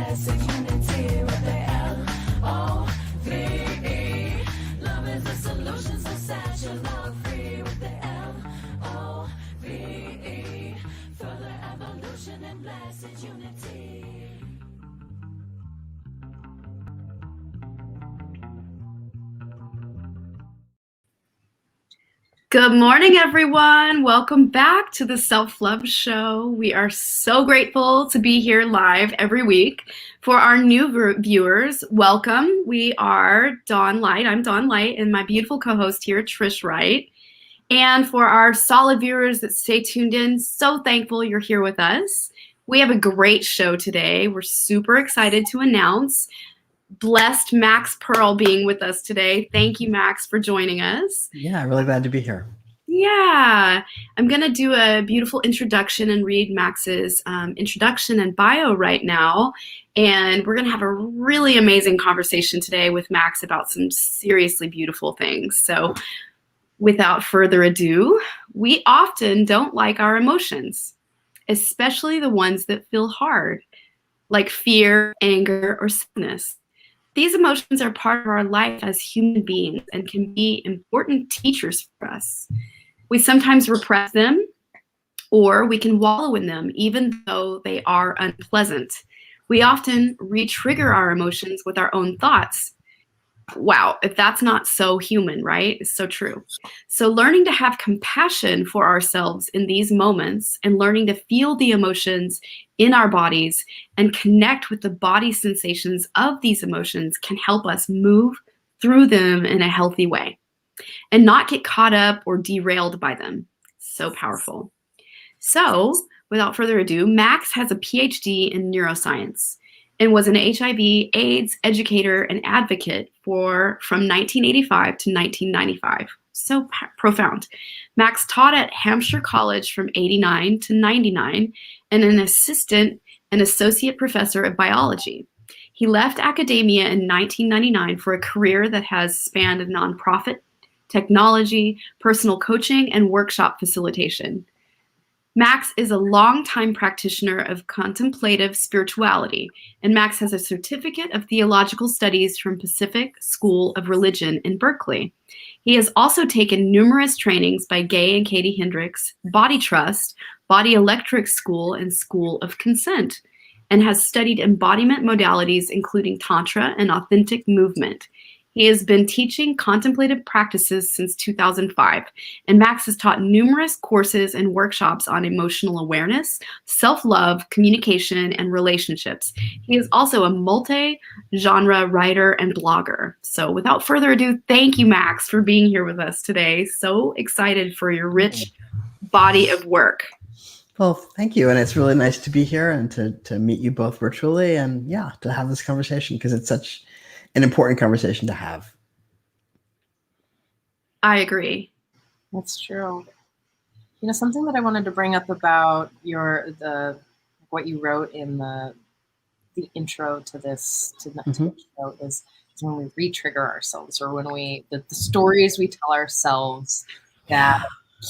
blessed unity with the L-O-V-E. Love is the solution, so set your love free with the L-O-V-E. Further evolution and blessed unity. Good morning, everyone. Welcome back to the Self-Love Show. We are so grateful to be here live every week. For our new viewers, welcome. We are Dawn Light. I'm Dawn Light, and my beautiful co-host here, Trish Wright. And for our solid viewers that stay tuned in, so thankful you're here with us. We have a great show today. We're super excited to announce blessed Max Pearl being with us today. Thank you, Max, for joining us. Yeah, really glad to be here. Yeah, I'm going to do a beautiful introduction and read Max's introduction and bio right now. And we're going to have a really amazing conversation today with Max about some seriously beautiful things. So without further ado, we often don't like our emotions, especially the ones that feel hard, like fear, anger, or sadness. These emotions are part of our life as human beings and can be important teachers for us. We sometimes repress them, or we can wallow in them, even though they are unpleasant. We often re-trigger our emotions with our own thoughts. Wow, if that's not so human, right? It's so true. So learning to have compassion for ourselves in these moments and learning to feel the emotions in our bodies and connect with the body sensations of these emotions can help us move through them in a healthy way and not get caught up or derailed by them. So powerful. So without further ado, Max has a Ph.D. in neuroscience and was an HIV/AIDS educator and advocate from 1985 to 1995. So profound. Max taught at Hampshire College from 89 to 99 and an assistant and associate professor of biology. He left academia in 1999 for a career that has spanned nonprofit, technology, personal coaching, and workshop facilitation. Max is a longtime practitioner of contemplative spirituality, and Max has a certificate of theological studies from Pacific School of Religion in Berkeley. He has also taken numerous trainings by Gay and Katie Hendricks, Body Trust, Body Electric School, and School of Consent, and has studied embodiment modalities including Tantra and authentic movement. He has been teaching contemplative practices since 2005, and Max has taught numerous courses and workshops on emotional awareness, self-love, communication, and relationships. He is also a multi-genre writer and blogger. So without further ado, thank you, Max, for being here with us today. So excited for your rich body of work. Well, thank you. And it's really nice to be here and to meet you both virtually and yeah, to have this conversation because it's such an important conversation to have. I agree. That's true. You know, something that I wanted to bring up about what you wrote in the intro to this to the show is when we re-trigger ourselves, or when the stories we tell ourselves that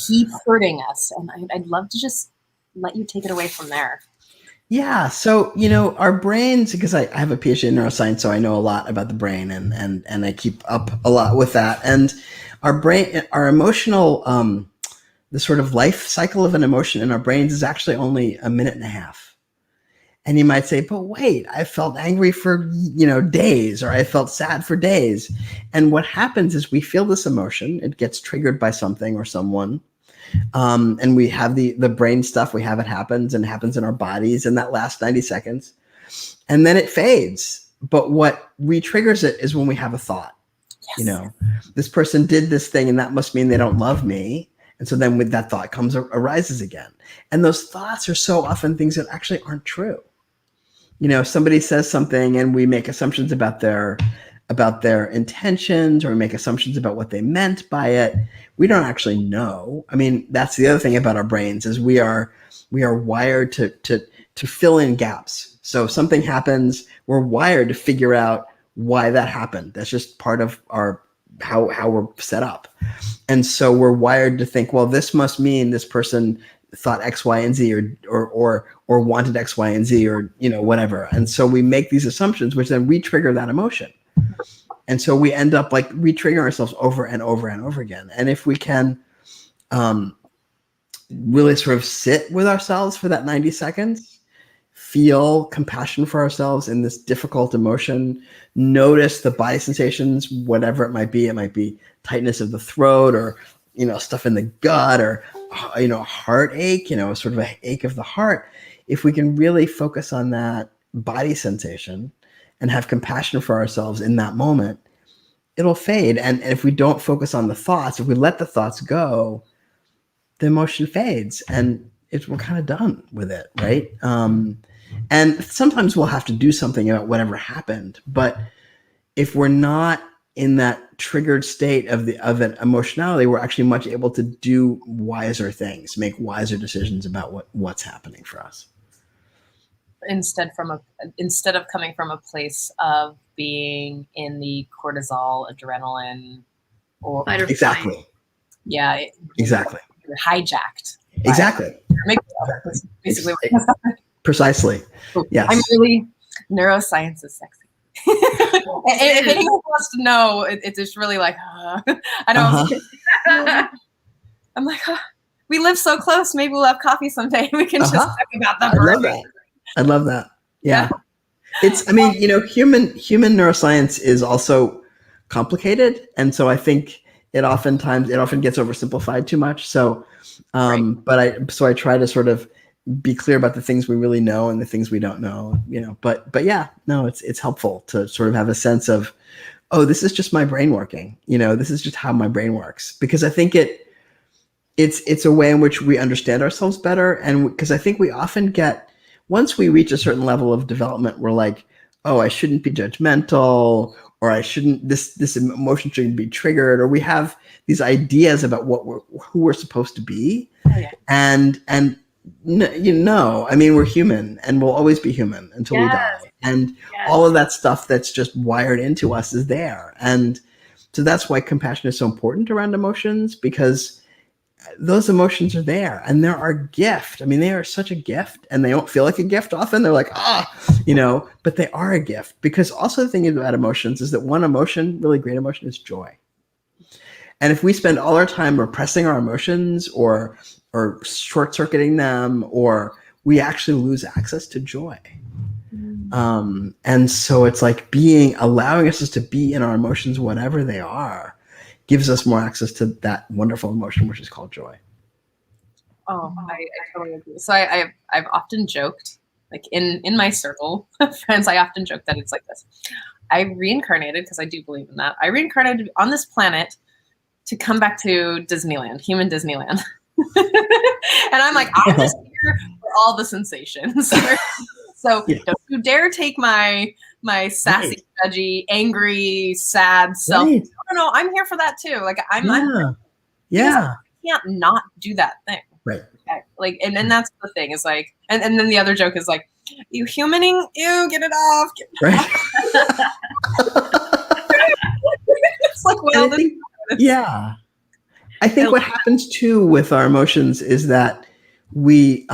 keep hurting us. And I'd love to just let you take it away from there. Yeah. So, you know, our brains, because I have a PhD in neuroscience, so I know a lot about the brain and I keep up a lot with that. And our brain, our emotional, the sort of life cycle of an emotion in our brains is actually only a minute and a half. And you might say, but wait, I felt angry for, days, or I felt sad for days. And what happens is we feel this emotion. It gets triggered by something or someone. And we have the brain stuff, we have it happens and happens in our bodies in that last 90 seconds. And then it fades. But what re-triggers it is when we have a thought. Yes. This person did this thing and that must mean they don't love me. And so then with that thought arises again. And those thoughts are so often things that actually aren't true. Somebody says something and we make assumptions about their intentions, or make assumptions about what they meant by it. We don't actually know. I mean, that's the other thing about our brains is we are wired to fill in gaps. So if something happens, we're wired to figure out why that happened. That's just part of how we're set up. And so we're wired to think, well, this must mean this person thought X, Y, and Z, or wanted X, Y, and Z, or whatever. And so we make these assumptions, which then re-trigger that emotion. And so we end up like re-triggering ourselves over and over and over again. And if we can really sort of sit with ourselves for that 90 seconds, feel compassion for ourselves in this difficult emotion, notice the body sensations, whatever it might be tightness of the throat, or stuff in the gut, or heartache, sort of a ache of the heart. If we can really focus on that body sensation and have compassion for ourselves in that moment, it'll fade. And if we don't focus on the thoughts, if we let the thoughts go, the emotion fades, and we're kind of done with it, right? And sometimes we'll have to do something about whatever happened. But if we're not in that triggered state of an emotionality, we're actually much able to do wiser things, make wiser decisions about what's happening for us. Instead of coming from a place of being in the cortisol, adrenaline, or Fight or flight. Exactly. Yeah, Exactly. you're hijacked. Exactly. That's basically what Precisely. Yes. I'm really, neuroscience is sexy. If anyone wants to know, it's just really like, I don't. I'm like, we live so close. Maybe we'll have coffee someday. We can just talk about the brain. I love that. Yeah. Human neuroscience is also complicated. And so I think it often gets oversimplified too much. So, but I try to sort of be clear about the things we really know and the things we don't know, but yeah, no, it's helpful to sort of have a sense of, oh, this is just my brain working. This is just how my brain works, because I think it's a way in which we understand ourselves better. And because I think we often once we reach a certain level of development, we're like, oh, I shouldn't be judgmental, or I shouldn't, this emotion shouldn't be triggered, or we have these ideas about who we're supposed to be. Oh, yeah. And we're human, and we'll always be human until we die. And all of that stuff that's just wired into us is there. And so that's why compassion is so important around emotions, because those emotions are there, and they're our gift. They are such a gift, and they don't feel like a gift often. They're like, but they are a gift. Because also the thing about emotions is that one emotion, really great emotion, is joy. And if we spend all our time repressing our emotions or short-circuiting them, or we actually lose access to joy. And so it's like allowing us to be in our emotions, whatever they are, gives us more access to that wonderful emotion, which is called joy. Oh, I totally agree. So I've often joked, like in my circle of friends, I often joke that it's like this. I reincarnated, because I do believe in that. I reincarnated on this planet to come back to Disneyland, human Disneyland. And I'm like, I'm just here for all the sensations. So don't you dare take my sassy, judgy, angry, sad self. Right. No, I'm here for that too. Like I can't not do that thing. Right. Okay? Like, and that's the thing is like, and then the other joke is like, you humaning, get it off. Right. It's like, well, I think what happens too with our emotions is that we,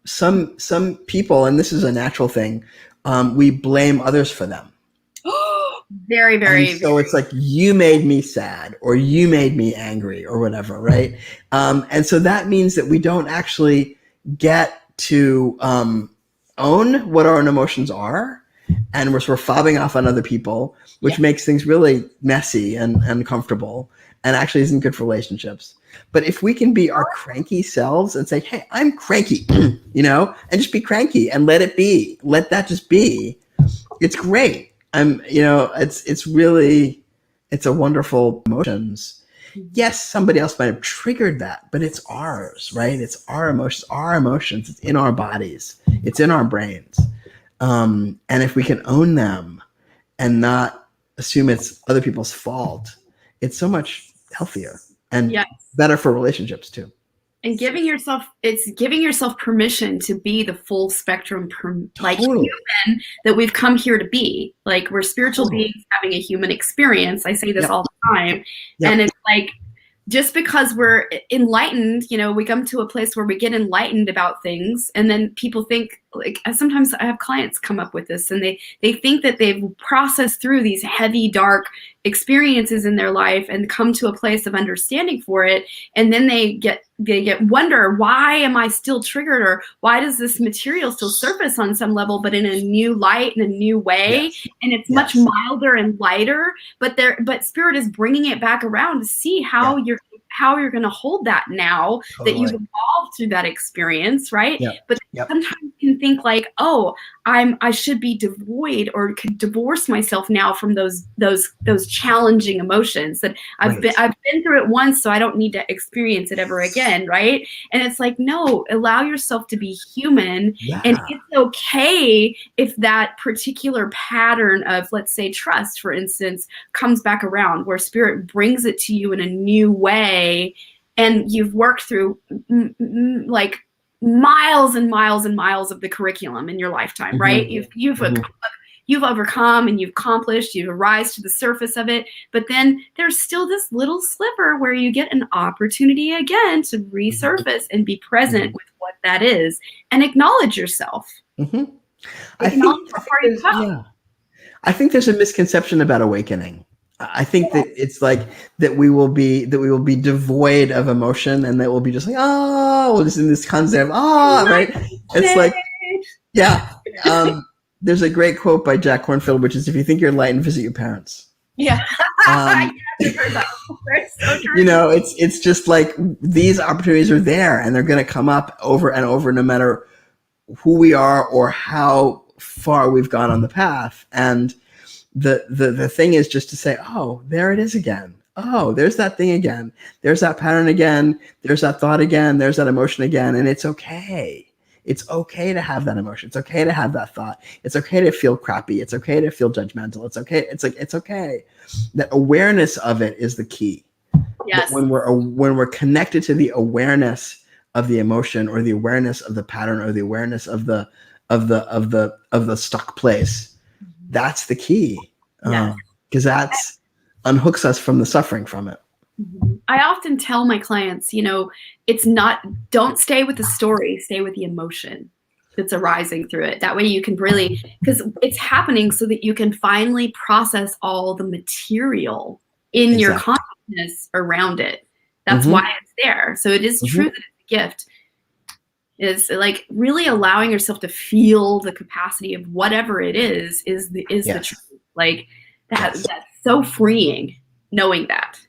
some people, and this is a natural thing, we blame others for them. Very, very. And so it's like, you made me sad, or you made me angry, or whatever, right? And so that means that we don't actually get to own what our own emotions are, and we're sort of fobbing off on other people, which makes things really messy and uncomfortable, and actually isn't good for relationships. But if we can be our cranky selves and say, hey, I'm cranky, and just be cranky and let it be, let that just be, it's great. It's a wonderful emotions. Yes, somebody else might have triggered that, but it's ours, right? It's our emotions. It's in our bodies. It's in our brains. And if we can own them and not assume it's other people's fault, it's so much healthier and better for relationships too. And giving yourself permission to be the full spectrum, human that we've come here to be. Like, we're spiritual beings having a human experience. I say this all the time. And it's like, just because we're enlightened, we come to a place where we get enlightened about things, and then people think, like, sometimes I have clients come up with this, and they think that they've processed through these heavy, dark experiences in their life and come to a place of understanding for it, and then they get wonder, why am I still triggered, or why does this material still surface on some level, but in a new light, in a new way? Yes. And it's much milder and lighter, but spirit is bringing it back around to see how you're going to hold that now that you've evolved through that experience, right? But sometimes you can think like, oh, I should be devoid, or could divorce myself now from those challenging emotions that I've been through it once, so I don't need to experience it ever again, right? And it's like, no, allow yourself to be human, and it's okay if that particular pattern of, let's say, trust, for instance, comes back around, where spirit brings it to you in a new way, and you've worked through like miles and miles and miles of the curriculum in your lifetime, right? You've overcome, and you've accomplished, you've arisen to the surface of it, but then there's still this little sliver where you get an opportunity again to resurface and be present with what that is, and acknowledge yourself. I think there's a misconception about awakening. I think that it's like that we will be devoid of emotion, and that we'll be just like, oh, just in this concept, right? It's like, there's a great quote by Jack Kornfield, which is, if you think you're enlightened, visit your parents. Yeah. So it's just like these opportunities are there, and they're going to come up over and over, no matter who we are or how far we've gone on the path. And the thing is just to say, oh, there it is again. Oh, there's that thing again. There's that pattern again. There's that thought again. There's that emotion again. And it's okay. It's okay to have that emotion. It's okay to have that thought. It's okay to feel crappy. It's okay to feel judgmental. It's okay. It's okay. That awareness of it is the key. Yes. That when we're connected to the awareness of the emotion, or the awareness of the pattern, or the awareness of the stuck place, that's the key. Because that's unhooks us from the suffering from it. I often tell my clients, it's not, don't stay with the story, stay with the emotion that's arising through it. That way you can really, because it's happening so that you can finally process all the material in your consciousness around it. That's why it's there. So it is true that it's a gift. Is like really allowing yourself to feel the capacity of whatever it is the truth. Like that's so freeing, knowing that.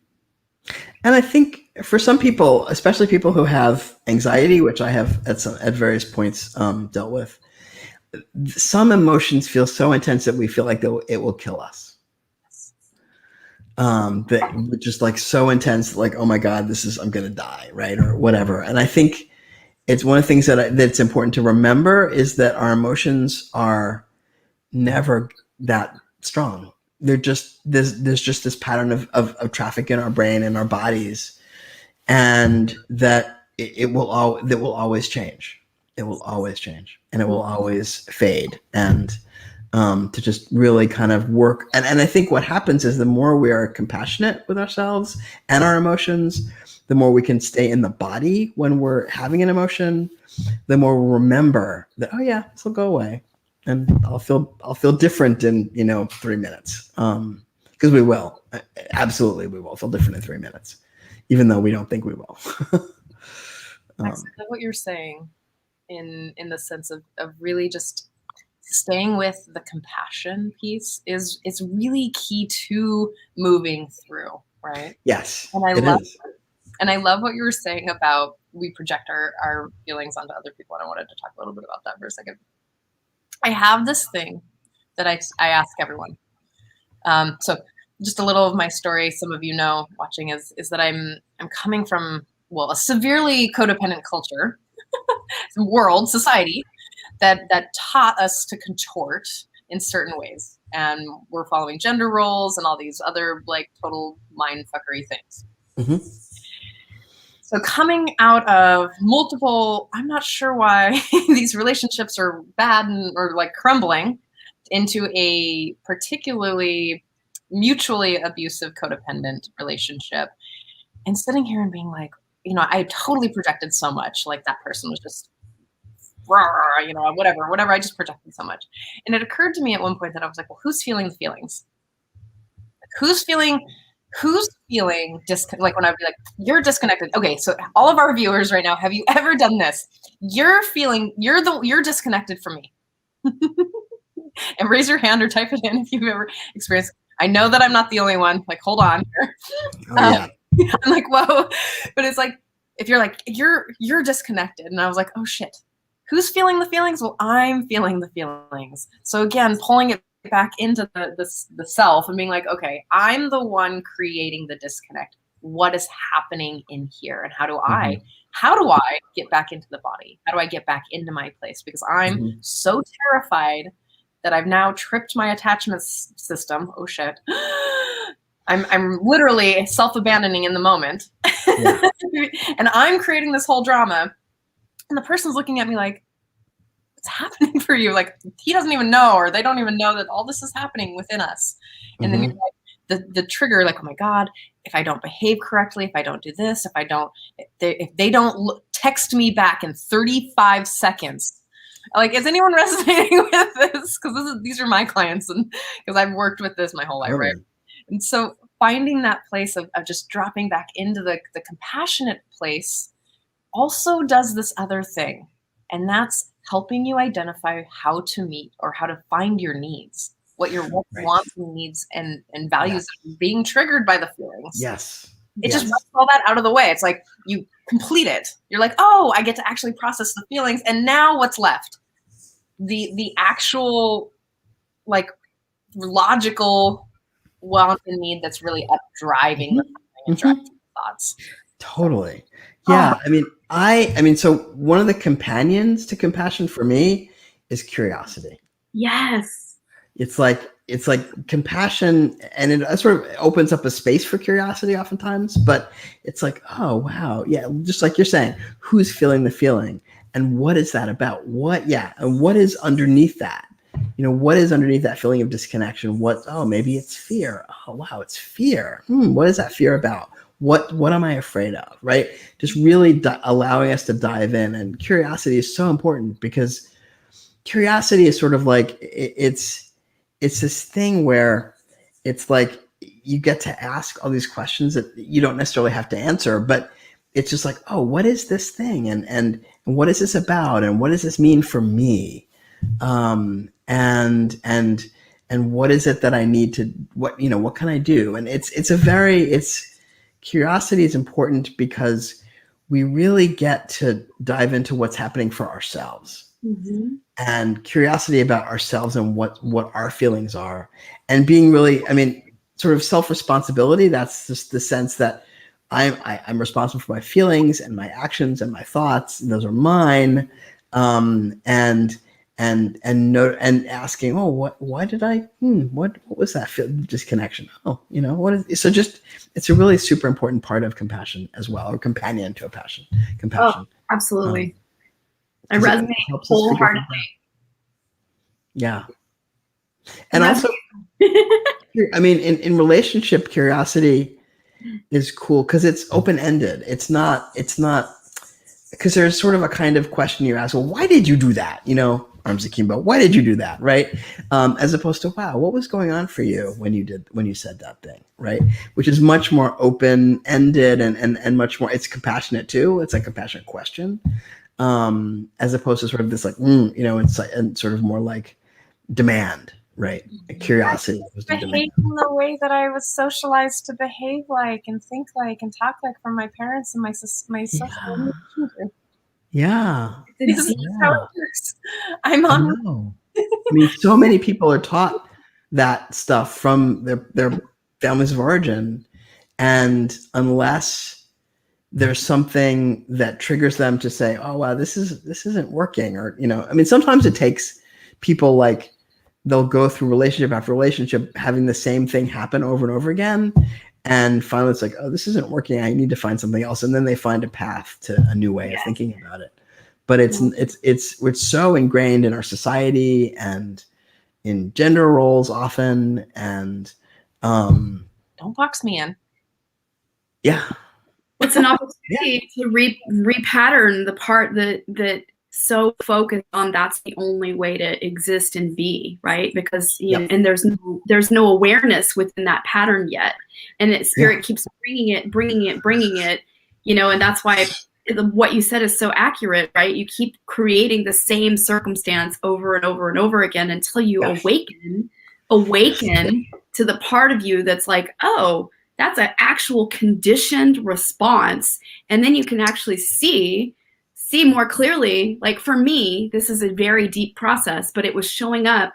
And I think for some people, especially people who have anxiety, which I have at various points dealt with, some emotions feel so intense that we feel like it will kill us. That just like so intense, like, oh my God, I'm going to die, right? Or whatever. And I think it's one of the things that's important to remember is that our emotions are never that strong. They're just, there's just this pattern of traffic in our brain and our bodies, and that it will always change. It will always change, and it will always fade. And to just really kind of work. And I think what happens is the more we are compassionate with ourselves and our emotions, the more we can stay in the body when we're having an emotion, the more we'll remember that, oh yeah, this will go away. And I'll feel different in 3 minutes, because we will, absolutely we will feel different in 3 minutes, even though we don't think we will. I know what you're saying in the sense of really just staying with the compassion piece is really key to moving through, right? Yes, and I love what you were saying about we project our feelings onto other people, and I wanted to talk a little bit about that for a second. I have this thing that I ask everyone. So just a little of my story, some of you know watching, is that I'm coming from, a severely codependent culture, world, society, that taught us to contort in certain ways. And we're following gender roles and all these other like total mind fuckery things. Mm-hmm. So coming out of multiple, I'm not sure why these relationships are bad or like crumbling into a particularly mutually abusive codependent relationship. and sitting here and being like, I totally projected so much. Like that person was just, whatever. I just projected so much. And it occurred to me at one point that I was like, well, who's feeling the feelings? Who's feeling like when I'd be like, you're disconnected. Okay, so all of our viewers right now, have you ever done this? You're disconnected from me. And raise your hand or type it in if you've ever experienced. I know that I'm not the only one. Like, hold on here. Oh, yeah. I'm like, whoa. But it's like, if you're like, you're disconnected. And I was like, oh shit. Who's feeling the feelings? Well, I'm feeling the feelings. So again, pulling it back into the self and being like, okay, I'm the one creating the disconnect. What is happening in here? And how do I get back into the body? How do I get back into my place? Because I'm so terrified that I've now tripped my attachment system. Oh shit. I'm literally self-abandoning in the moment. Yeah. And I'm creating this whole drama. And the person's looking at me like, what's happening for you? Like, he doesn't even know, or they don't even know that all this is happening within us. And then you're like, the trigger, like, oh my God, if I don't behave correctly, if I don't do this, if they don't text me back in 35 seconds, like, is anyone resonating with this? Because these are my clients, and because I've worked with this my whole life, right? And so finding that place of just dropping back into the compassionate place also does this other thing, and that's helping you identify how to meet or how to find your needs, what your wants and needs and values being triggered by the feelings. Yes. It just wipes all that out of the way. It's like you complete it. You're like, oh, I get to actually process the feelings, and now what's left? The actual, like, logical want and need that's really up driving the thoughts. Totally. Yeah. I mean, so one of the companions to compassion for me is curiosity. Yes. It's like compassion, and it sort of opens up a space for curiosity oftentimes, but it's like, oh, wow. Yeah. Just like you're saying, who's feeling the feeling and what is that about? And what is underneath that? What is underneath that feeling of disconnection? Maybe it's fear. Oh, wow. It's fear. What is that fear about? What am I afraid of? Right. Just really allowing us to dive in. And curiosity is so important, because curiosity is sort of like, it's this thing where it's like you get to ask all these questions that you don't necessarily have to answer, but it's just like, oh, what is this thing? And what is this about? And what does this mean for me? And what is it that I need to, what can I do? And curiosity is important because we really get to dive into what's happening for ourselves. And curiosity about ourselves and what our feelings are, and being really, sort of self-responsibility. That's just the sense that I'm responsible for my feelings and my actions and my thoughts, and those are mine. And asking, oh, why did I, what was that disconnection? Oh, what is, so just, it's a really super important part of compassion as well, or companion to a passion, compassion. Oh, absolutely. I resonate wholeheartedly. Yeah. And also, in relationship, curiosity is cool because it's open-ended. It's not, because there's sort of a kind of question you ask, well, why did you do that? Arms akimbo, why did you do that? Right. As opposed to, wow, what was going on for you when you said that thing? Right. Which is much more open-ended and much more, it's compassionate too. It's like a compassionate question. As opposed to sort of this like, it's like, and sort of more like demand, right? Curiosity. Behaving the way that I was socialized to behave like and think like and talk like from my parents and my social group. Yeah. This is how it works. I'm on. So many people are taught that stuff from their families of origin, and unless there's something that triggers them to say, oh, wow, this isn't working. Or, sometimes it takes people, like, they'll go through relationship after relationship having the same thing happen over and over again. And finally it's like, oh, this isn't working. I need to find something else. And then they find a path to a new way of thinking about it. But it's so ingrained in our society and in gender roles often. And don't box me in. Yeah. It's an opportunity to repattern the part that so focused on that's the only way to exist and be, right? Because you know, and there's no awareness within that pattern yet, and spirit keeps bringing it, you know, and that's why what you said is so accurate, right? You keep creating the same circumstance over and over and over again until you awaken to the part of you that's like, oh, that's an actual conditioned response. And then you can actually see more clearly. Like for me, this is a very deep process, but it was showing up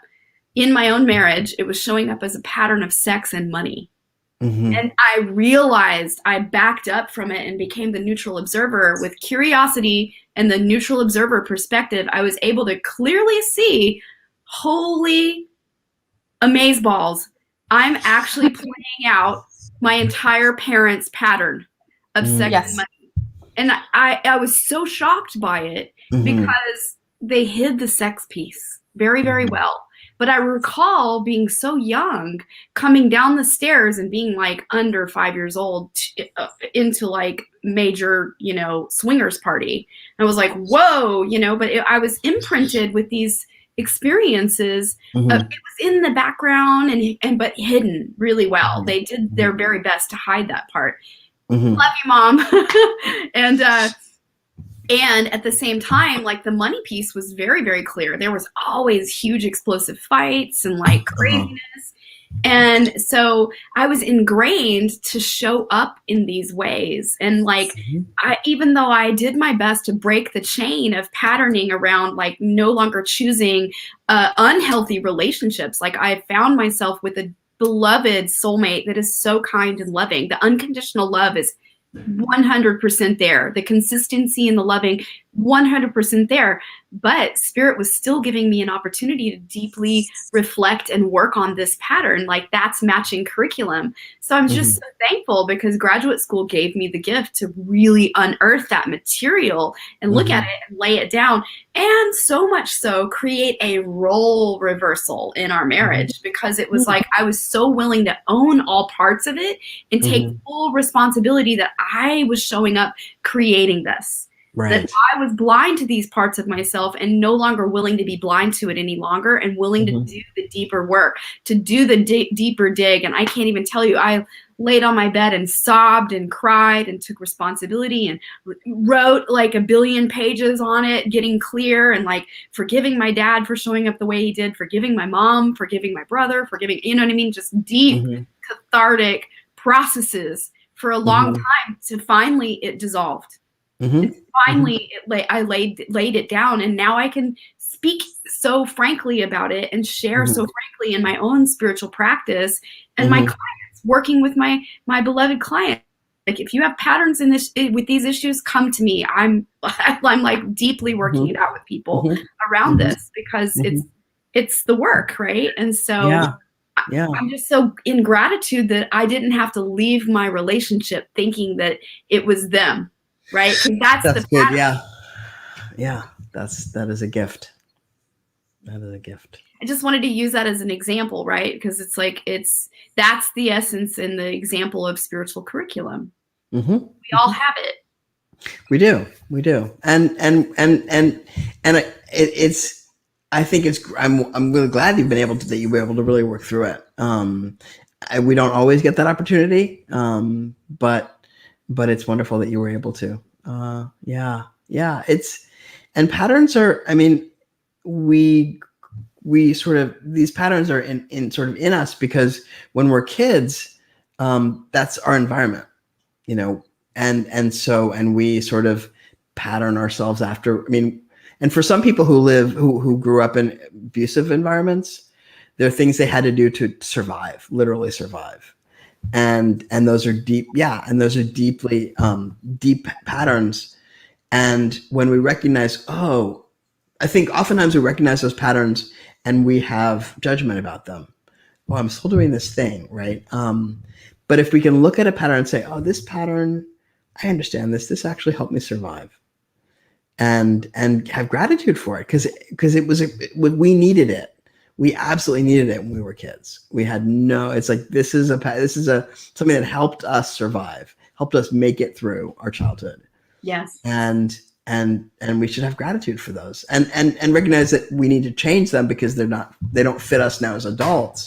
in my own marriage. It was showing up as a pattern of sex and money. And I realized I backed up from it and became the neutral observer with curiosity and the neutral observer perspective. I was able to clearly see, holy amazeballs, I'm actually playing out my entire parents' pattern of sex and money. And I was so shocked by it because they hid the sex piece very, very well. But I recall being so young, coming down the stairs and being like under 5 years old into like major, you know, swingers party. And I was like, whoa, you know, but I was imprinted with these experiences. It was in the background and but hidden really well. They did their very best to hide that part. Love you, Mom. And at the same time, like the money piece was very, very clear. There was always huge explosive fights and like craziness. And so I was ingrained to show up in these ways. And like, even though I did my best to break the chain of patterning around like no longer choosing unhealthy relationships, like I found myself with a beloved soulmate that is so kind and loving. The unconditional love is 100% there. The consistency and the loving, 100% there. But spirit was still giving me an opportunity to deeply reflect and work on this pattern. Like that's matching curriculum. So I'm just so thankful because graduate school gave me the gift to really unearth that material and look at it and lay it down. And so much so create a role reversal in our marriage because it was like I was so willing to own all parts of it and take full responsibility that I was showing up creating this. That I was blind to these parts of myself and no longer willing to be blind to it any longer and willing to do the deeper work, to do the deeper dig. And I can't even tell you, I laid on my bed and sobbed and cried and took responsibility and wrote like 1 billion pages on it, getting clear and like forgiving my dad for showing up the way he did, forgiving my mom, forgiving my brother, forgiving, you know what I mean? Just deep cathartic processes for a long time to finally it dissolved. And finally, I laid it down, and now I can speak so frankly about it and share so frankly in my own spiritual practice and my clients, working with my beloved clients. Like, if you have patterns in this with these issues, come to me. I'm like deeply working it out with people around this because it's the work, right? And so I'm just so in gratitude that I didn't have to leave my relationship thinking that it was them. Right, that's the good. pattern. That is a gift. That is a gift. I just wanted to use that as an example, right? Because it's like that's the essence and the example of spiritual curriculum. We all have it. We do, and it's. I think it's. I'm really glad that you were able to really work through it. We don't always get that opportunity, but it's wonderful that you were able to. And patterns are, I mean, we sort of, these patterns are in sort of in us because when we're kids, that's our environment, you know, and we sort of pattern ourselves after, I mean, and for some people who grew up in abusive environments, there are things they had to do to survive, literally survive. And those are deep, and those are deeply deep patterns. And when we recognize, I think oftentimes we recognize those patterns and we have judgment about them. Oh, I'm still doing this thing, right? But if we can look at a pattern and say, oh, this pattern, I understand this. This actually helped me survive, and have gratitude for it because we needed it. We absolutely needed it when we were kids. We had no, it's like, this is something that helped us survive, helped us make it through our childhood. Yes. And we should have gratitude for those, and recognize that we need to change them because they don't fit us now as adults,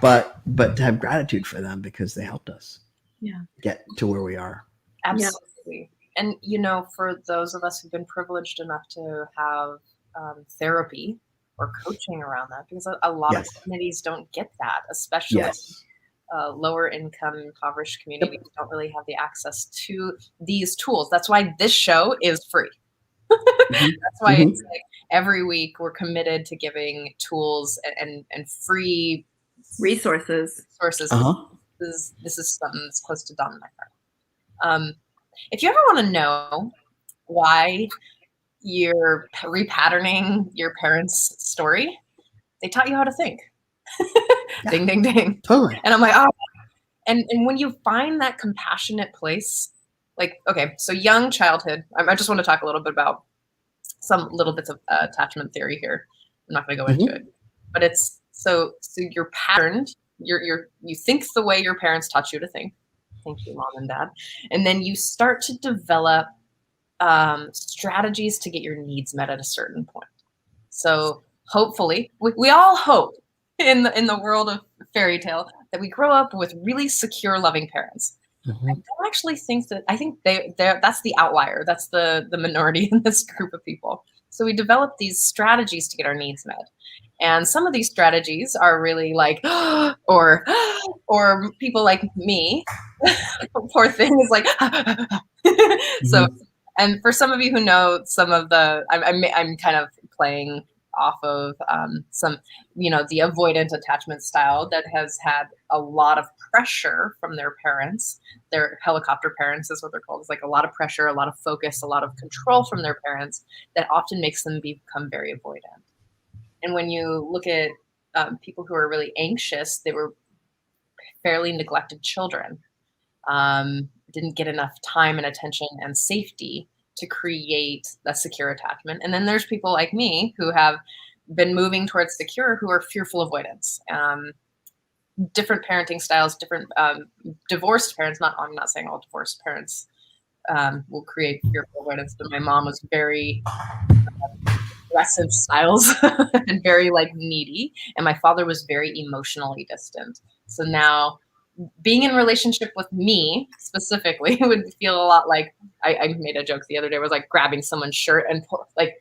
but to have gratitude for them because they helped us get to where we are. Absolutely. And, for those of us who've been privileged enough to have therapy or coaching around that, because a lot of communities don't get that, especially lower income, impoverished communities don't really have the access to these tools. That's why this show is free. That's why it's like every week we're committed to giving tools and free resources. This is something that's close to Dom and my heart. If you ever want to know why you're repatterning your parents' story, they taught you how to think. Ding, ding, ding. Totally. And I'm like, oh. And when you find that compassionate place, like, okay, so young childhood, I just want to talk a little bit about some little bits of attachment theory here. I'm not going to go into it, but it's so you're patterned. You think the way your parents taught you to think. Thank you, Mom and Dad. And then you start to develop strategies to get your needs met at a certain point. So hopefully, we all hope in the world of fairy tale that we grow up with really secure, loving parents. I don't actually think that. I think that's the outlier. That's the minority in this group of people. So we develop these strategies to get our needs met. And some of these strategies are really like, or people like me, poor thing, is like, so. And for some of you who know some of the, I'm kind of playing off of some, the avoidant attachment style that has had a lot of pressure from their parents. Their helicopter parents is what they're called. It's like a lot of pressure, a lot of focus, a lot of control from their parents that often makes them become very avoidant. And when you look at people who are really anxious, they were fairly neglected children. Didn't get enough time and attention and safety to create that secure attachment. And then there's people like me who have been moving towards secure, who are fearful avoidance. Different parenting styles, different divorced parents. I'm not saying all divorced parents will create fearful avoidance, but my mom was very aggressive styles and very needy, and my father was very emotionally distant. So now, being in relationship with me specifically would feel a lot like, I made a joke the other day, was like grabbing someone's shirt and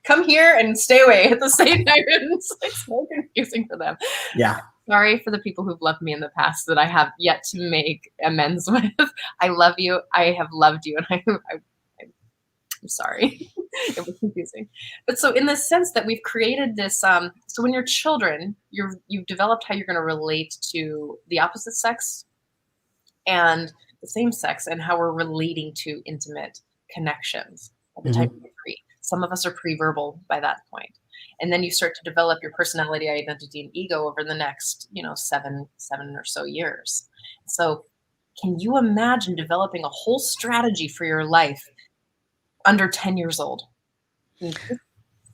come here and stay away at the same time. It's so confusing for them. Yeah. Sorry for the people who've loved me in the past that I have yet to make amends with. I love you. I have loved you. And I'm sorry. It was confusing. But so in the sense that we've created this, so when you're children, you've developed how you're going to relate to the opposite sex and the same sex, and how we're relating to intimate connections at the time of 3. Some of us are pre-verbal by that point. And then you start to develop your personality, identity, and ego over the next, 7 or so years. So can you imagine developing a whole strategy for your life under 10 years old?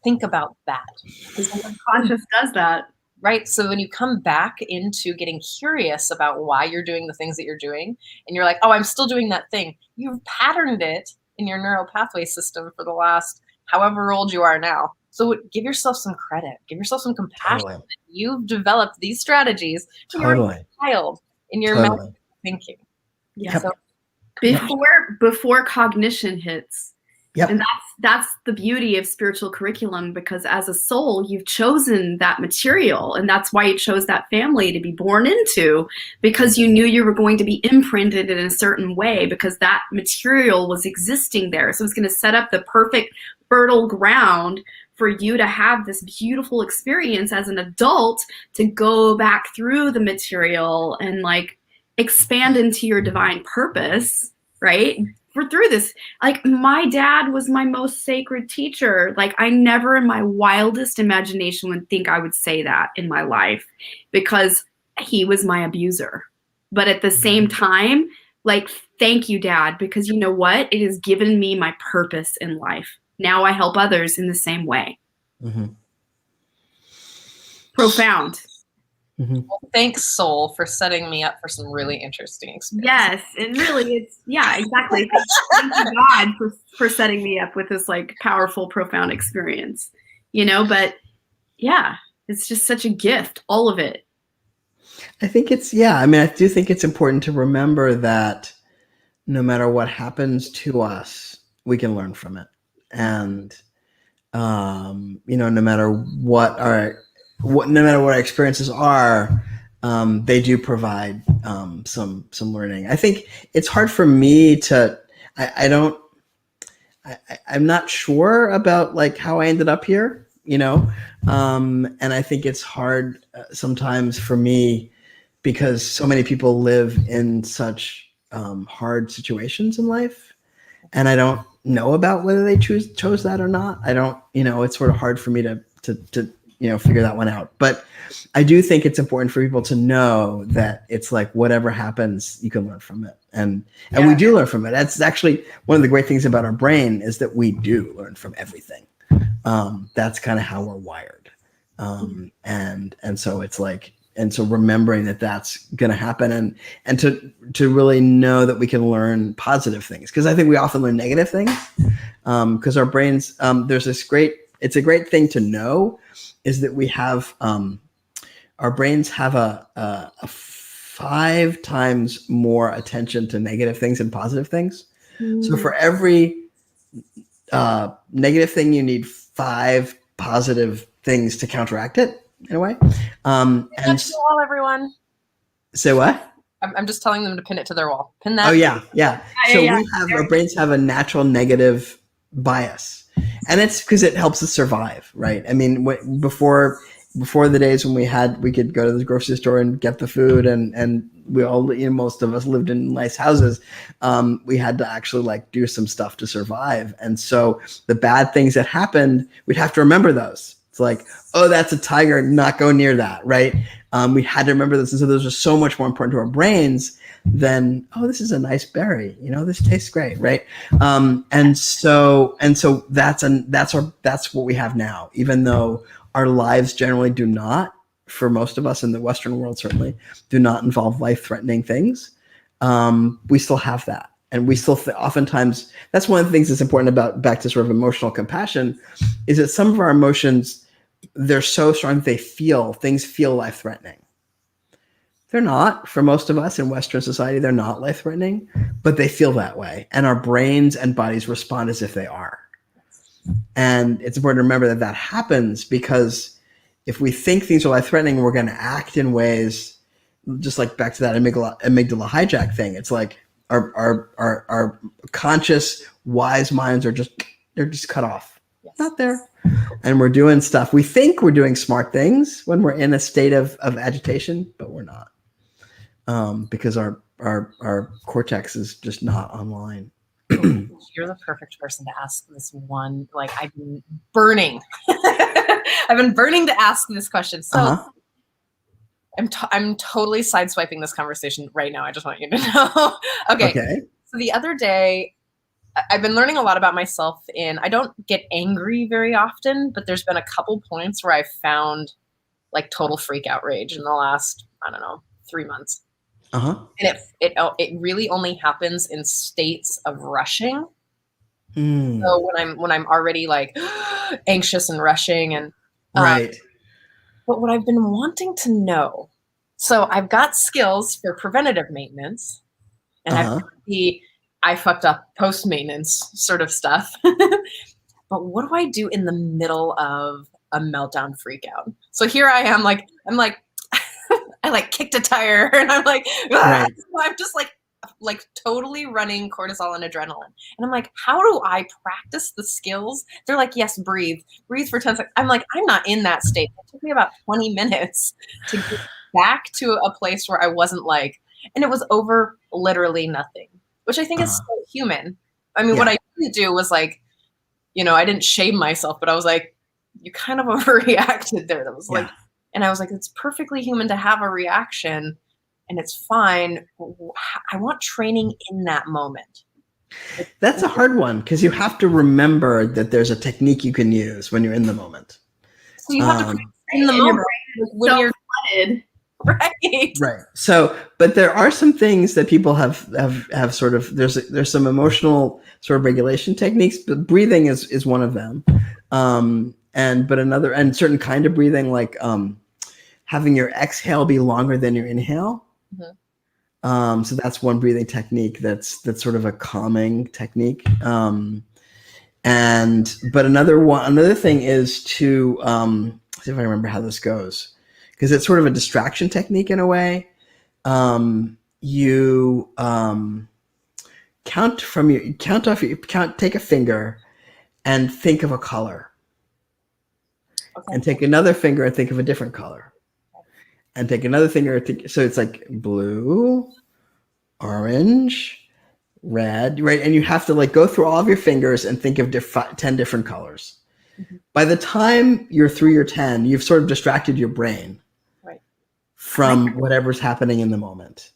Think about that. Because the unconscious does that. Right. So when you come back into getting curious about why you're doing the things that you're doing, and you're like, oh, I'm still doing that thing. You've patterned it in your neural pathway system for the last however old you are now. So give yourself some credit. Give yourself some compassion. Totally. You've developed these strategies when you're a child in your mental thinking. Yeah. So before cognition hits. Yep. And that's the beauty of spiritual curriculum, because as a soul, you've chosen that material, and that's why you chose that family to be born into, because you knew you were going to be imprinted in a certain way, because that material was existing there. So it's going to set up the perfect fertile ground for you to have this beautiful experience as an adult, to go back through the material and expand into your divine purpose, right? Through this, my dad was my most sacred teacher. I never in my wildest imagination would think I would say that in my life, because he was my abuser. But at the same time, thank you, Dad, because you know what? It has given me my purpose in life. Now I help others in the same way. profound. Mhm. Well, thanks, Soul, for setting me up for some really interesting experience. Yes, and really, exactly. Thank you, God, for setting me up with this like powerful, profound experience. But yeah, it's just such a gift, all of it. I think I do think it's important to remember that no matter what happens to us, we can learn from it. And, no matter what our experiences are, they do provide some learning. I think it's hard for me to, I'm not sure about like how I ended up here, and I think it's hard sometimes for me because so many people live in such hard situations in life, and I don't know about whether they chose that or not. I don't, it's sort of hard for me to figure that one out. But I do think it's important for people to know that it's like whatever happens, you can learn from it, and we do learn from it. That's actually one of the great things about our brain is that we do learn from everything. That's kind of how we're wired, and so it's like. And so remembering that that's going to happen and to really know that we can learn positive things. Because I think we often learn negative things because our brains, it's a great thing to know is that we have, our brains have a 5 times more attention to negative things than positive things. So for every negative thing, you need 5 positive things to counteract it. In a way, and to the wall, everyone. Say what? I'm just telling them to pin it to their wall. Pin that. Oh yeah. So our brains have a natural negative bias, and it's because it helps us survive, right? I mean, before the days when we could go to the grocery store and get the food, and we all, most of us lived in nice houses. We had to actually like do some stuff to survive, and so the bad things that happened, we'd have to remember those. It's like, oh, that's a tiger, not go near that, right? We had to remember this. And so those are so much more important to our brains than, oh, this is a nice berry. This tastes great, right? And so that's what we have now, even though our lives generally do not, for most of us in the Western world certainly, do not involve life-threatening things. We still have that. And we still oftentimes, that's one of the things that's important about back to sort of emotional compassion is that some of our emotions, they're so strong that things feel life-threatening. They're not, for most of us in Western society, they're not life-threatening, but they feel that way. And our brains and bodies respond as if they are. And it's important to remember that happens because if we think things are life-threatening, we're going to act in ways, just like back to that amygdala hijack thing. It's like our conscious, wise minds they're just cut off. Yes. Not there. And we're doing stuff. We think we're doing smart things when we're in a state of agitation, but we're not. Because our cortex is just not online. You're the perfect person to ask this one. Like, I've been burning. I've been burning to ask this question. So I'm totally sideswiping this conversation right now. I just want you to know. Okay. So the other day, I've been learning a lot about myself I don't get angry very often, but there's been a couple points where I've found like total freak out rage in the last, 3 months. And it really only happens in states of rushing. So when I'm already like anxious and rushing and right. But what I've been wanting to know, so I've got skills for preventative maintenance, and I've got I fucked up post-maintenance sort of stuff. But what do I do in the middle of a meltdown freak out? So here I am, I'm like, I like kicked a tire and I'm like, right. So I'm just like totally running cortisol and adrenaline. And I'm like, how do I practice the skills? They're like, yes, breathe for 10 seconds. I'm like, I'm not in that state. It took me about 20 minutes to get back to a place where I wasn't like, and it was over literally nothing, which I think is so human. I mean, what I didn't do was like, I didn't shame myself, but I was like, you kind of overreacted there. That was like, and I was like, it's perfectly human to have a reaction and it's fine. I want training in that moment. That's a hard one because you have to remember that there's a technique you can use when you're in the moment. So you have to in the moment. when so you're flooded. right. So, but there are some things that people have sort of, there's some emotional sort of regulation techniques, but breathing is one of them. And certain kind of breathing, like having your exhale be longer than your inhale. Mm-hmm. So that's one breathing technique that's sort of a calming technique. But another thing is to see if I remember how this goes, because it's sort of a distraction technique in a way. You take a finger and think of a color, Okay. and take another finger and think of a different color, and take another finger. So it's like blue, orange, red, right? And you have to like go through all of your fingers and think of 10 different colors. Mm-hmm. By the time you're through your 10, you've sort of distracted your brain from whatever's happening in the moment.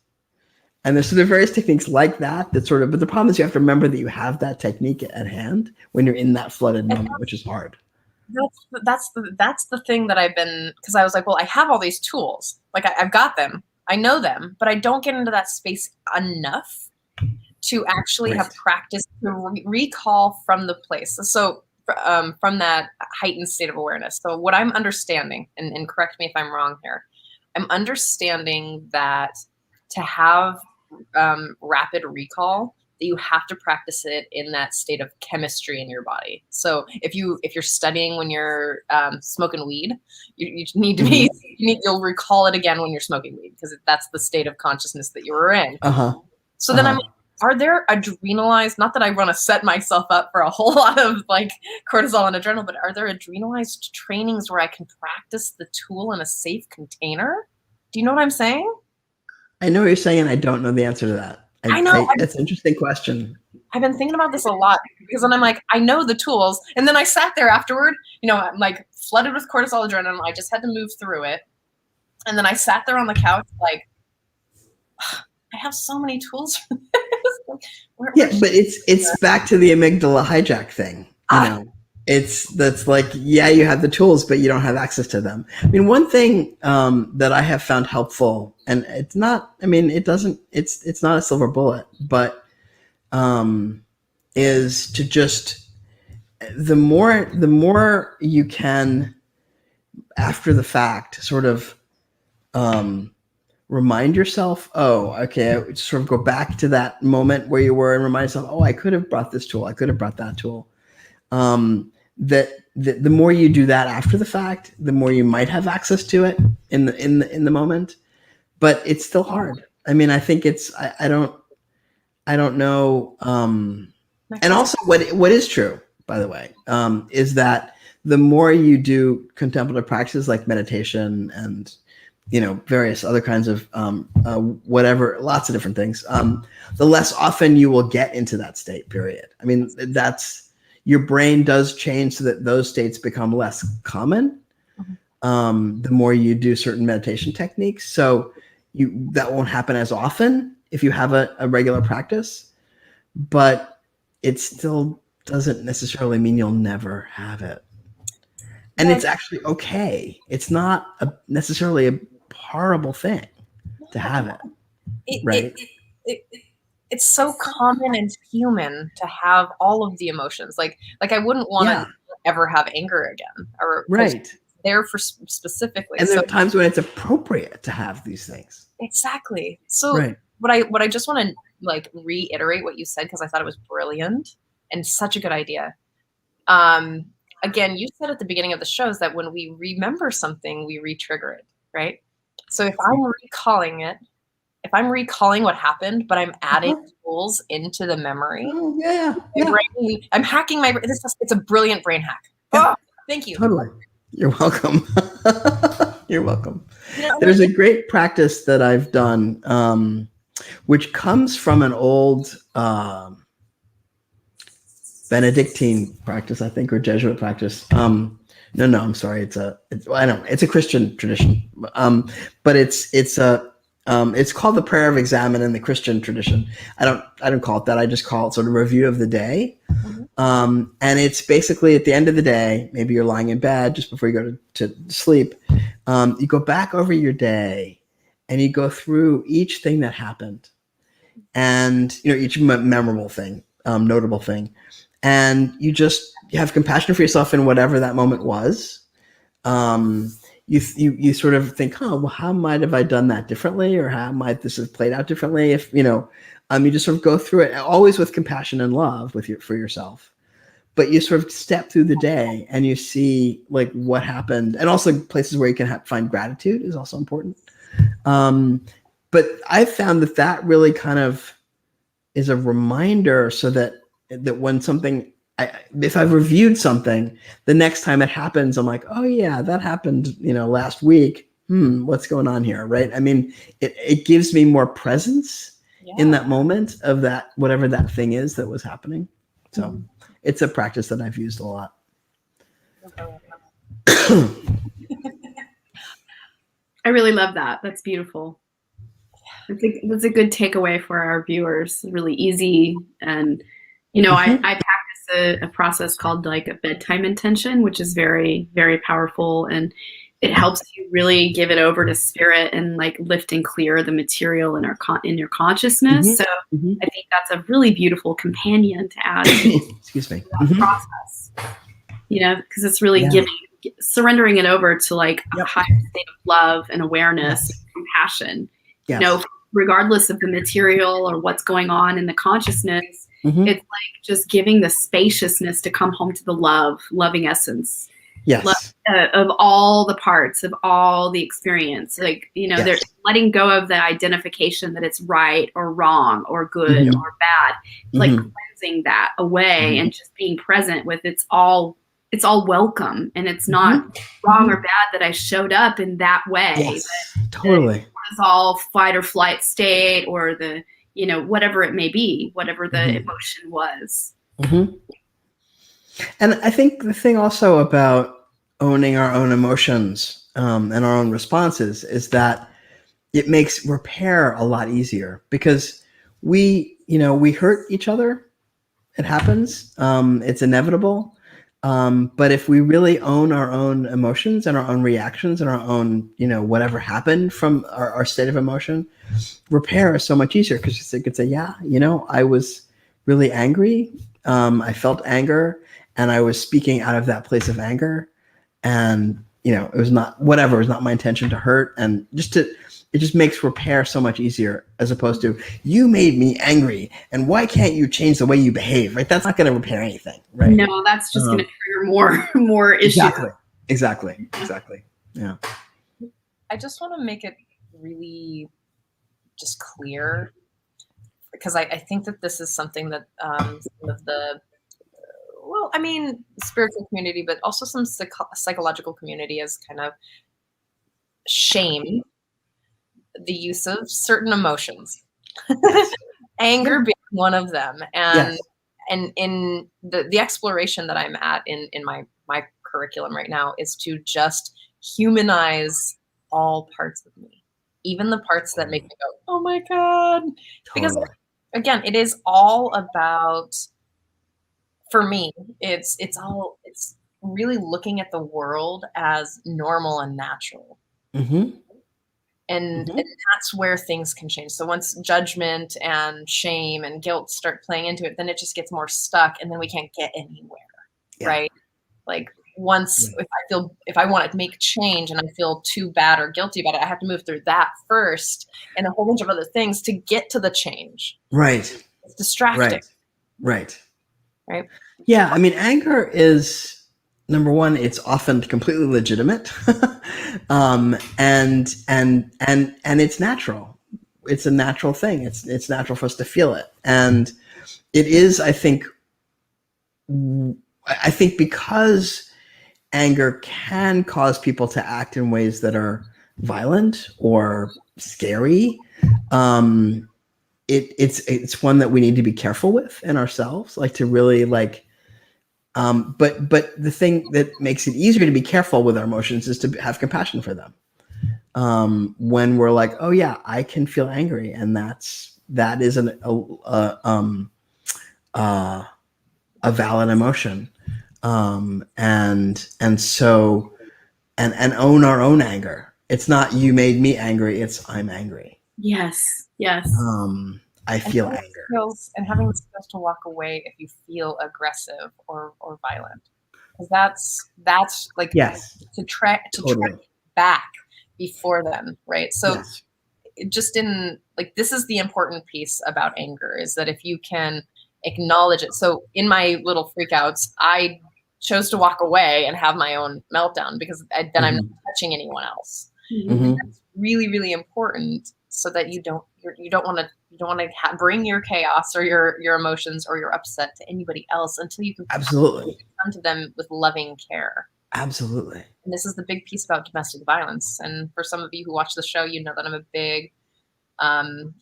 And there's sort of various techniques like that sort of, but the problem is you have to remember that you have that technique at hand when you're in that flooded moment, which is hard. That's the thing that I've been, because I was like, well, I have all these tools. Like I've got them. I know them, but I don't get into that space enough to actually have practice to recall from the place. So from that heightened state of awareness. So what I'm understanding, and correct me if I'm wrong here, I'm understanding that to have rapid recall, that you have to practice it in that state of chemistry in your body. So if you're studying when you're smoking weed, you need to be you'll recall it again when you're smoking weed, because that's the state of consciousness that you were in. So then are there adrenalized, not that I want to set myself up for a whole lot of like cortisol and adrenal, but are there adrenalized trainings where I can practice the tool in a safe container? Do you know what I'm saying? I know what you're saying, and I don't know the answer to that. I know. That's an interesting question. I've been thinking about this a lot, because then I'm like, I know the tools. And then I sat there afterward, I'm like flooded with cortisol, adrenaline. I just had to move through it. And then I sat there on the couch like, I have so many tools for this. But it's back to the amygdala hijack thing. That's like, yeah, you have the tools, but you don't have access to them. I mean, one thing that I have found helpful, and it's not a silver bullet, but is to just, the more you can, after the fact, sort of remind yourself, sort of go back to that moment where you were and remind yourself, I could have brought this tool, I could have brought that tool. That the more you do that after the fact, the more you might have access to it in the moment, but it's still hard. I mean, I think I don't know. And also what is true, by the way, is that the more you do contemplative practices like meditation and, various other kinds of whatever, lots of different things, the less often you will get into that state, period. I mean, your brain does change so that those states become less common the more you do certain meditation techniques. So that won't happen as often if you have a regular practice, but it still doesn't necessarily mean you'll never have it. And it's actually okay. It's not necessarily a horrible thing to have it, right? It's so common and human to have all of the emotions. Like I wouldn't want to ever have anger again, or there for specifically. And there are times when it's appropriate to have these things. Exactly. So what I just want to like reiterate what you said, because I thought it was brilliant and such a good idea. Again, you said at the beginning of the shows that when we remember something, we re-trigger it, right? So if I'm recalling it, if I'm recalling what happened, but I'm adding tools into the memory, I'm hacking my brain. It's a brilliant brain hack. Oh, thank you. Totally. You're welcome. You're welcome. There's a great practice that I've done, which comes from an old Benedictine practice, I think, or Jesuit practice. No, I'm sorry. It's a Christian tradition. But it's It's called the prayer of examen in the Christian tradition. I don't call it that. I just call it sort of review of the day. And it's basically at the end of the day, maybe you're lying in bed just before you go to sleep. You go back over your day and you go through each thing that happened, and each memorable thing, notable thing, and you have compassion for yourself in whatever that moment was. You sort of think, well, how might have I done that differently, or how might this have played out differently? If you just sort of go through it, always with compassion and love for yourself. But you sort of step through the day and you see like what happened, and also places where you can find gratitude is also important. But I found that really kind of is a reminder, so that when something, if I've reviewed something, the next time it happens, I'm like, oh yeah, that happened, last week. What's going on here, right? I mean, it gives me more presence in that moment of that, whatever that thing is that was happening. So it's a practice that I've used a lot. I really love that. That's beautiful. I think that's a good takeaway for our viewers. Really easy. And, I practice a process called like a bedtime intention, which is very, very powerful. And it helps you really give it over to spirit and like lift and clear the material in your consciousness. So I think that's a really beautiful companion to add to Excuse me. that process. Because it's really surrendering it over to like a higher state of love and awareness and compassion. Yes. Regardless of the material or what's going on in the consciousness, it's like just giving the spaciousness to come home to the loving essence. Yes. Of all the parts, of all the experience. Like, they're letting go of the identification that it's right or wrong or good or bad. Like cleansing that away and just being present with it's all welcome, and it's not wrong or bad that I showed up in that way. Yes, totally. It's all fight or flight state, or the, whatever it may be, whatever the emotion was. And I think the thing also about owning our own emotions and our own responses is that it makes repair a lot easier, because we hurt each other. It happens. It's inevitable. But if we really own our own emotions and our own reactions and our own, whatever happened from our state of emotion, repair is so much easier, because you could say, I was really angry. I felt anger, and I was speaking out of that place of anger, and, it was not my intention to hurt. And it just makes repair so much easier, as opposed to, you made me angry, and why can't you change the way you behave, right? That's not going to repair anything, right? No, that's just going to trigger more issues. Exactly. Yeah. I just want to make it really just clear, because I think that this is something that some of the, spiritual community, but also some psychological community has kind of shamed the use of certain emotions, anger being one of them. And in the exploration that I'm at in my curriculum right now is to just humanize all parts of me, even the parts that make me go, oh my God. Because again, it is all about, for me, it's really looking at the world as normal and natural. And that's where things can change. So once judgment and shame and guilt start playing into it, then it just gets more stuck, and then we can't get anywhere, right? Like once, if I want to make change and I feel too bad or guilty about it, I have to move through that first, and a whole bunch of other things to get to the change. Right. It's distracting. Right. Yeah. I mean, anger is, number one, it's often completely legitimate, and it's natural. It's a natural thing. It's natural for us to feel it, and it is. I think because anger can cause people to act in ways that are violent or scary. It's one that we need to be careful with in ourselves, like to really like. But the thing that makes it easier to be careful with our emotions is to have compassion for them. when we're like, oh yeah, I can feel angry, and that is a valid emotion, and so and own our own anger. It's not you made me angry, it's I'm angry. Yes. Yes. I feel anger. And having the skills to walk away if you feel aggressive or violent, because that's like Yes, to track totally. back before then, right? So Yes. just in like, this is the important piece about anger, is that if you can acknowledge it. So in my little freakouts, I chose to walk away and have my own meltdown, because then I'm not touching anyone else. Mhm. That's really, really important, so that you don't want to bring your chaos or your emotions or your upset to anybody else until you can Absolutely. come to them with loving care. Absolutely. And this is the big piece about domestic violence. And for some of you who watch the show, you know that I'm a big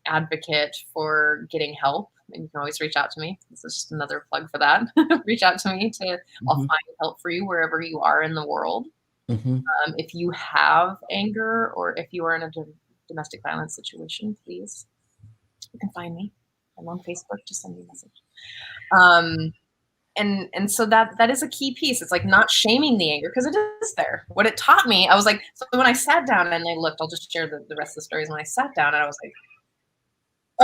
advocate for getting help. And you can always reach out to me. This is just another plug for that. Reach out to me I'll find help for you wherever you are in the world. If you have anger, or if you are in a domestic violence situation, please, you can find me. I'm on Facebook. Just send me a message. And so that is a key piece. It's like not shaming the anger, because it is there. What it taught me, I was like, so when I sat down and I looked, I'll just share the rest of the stories. When I sat down and I was like,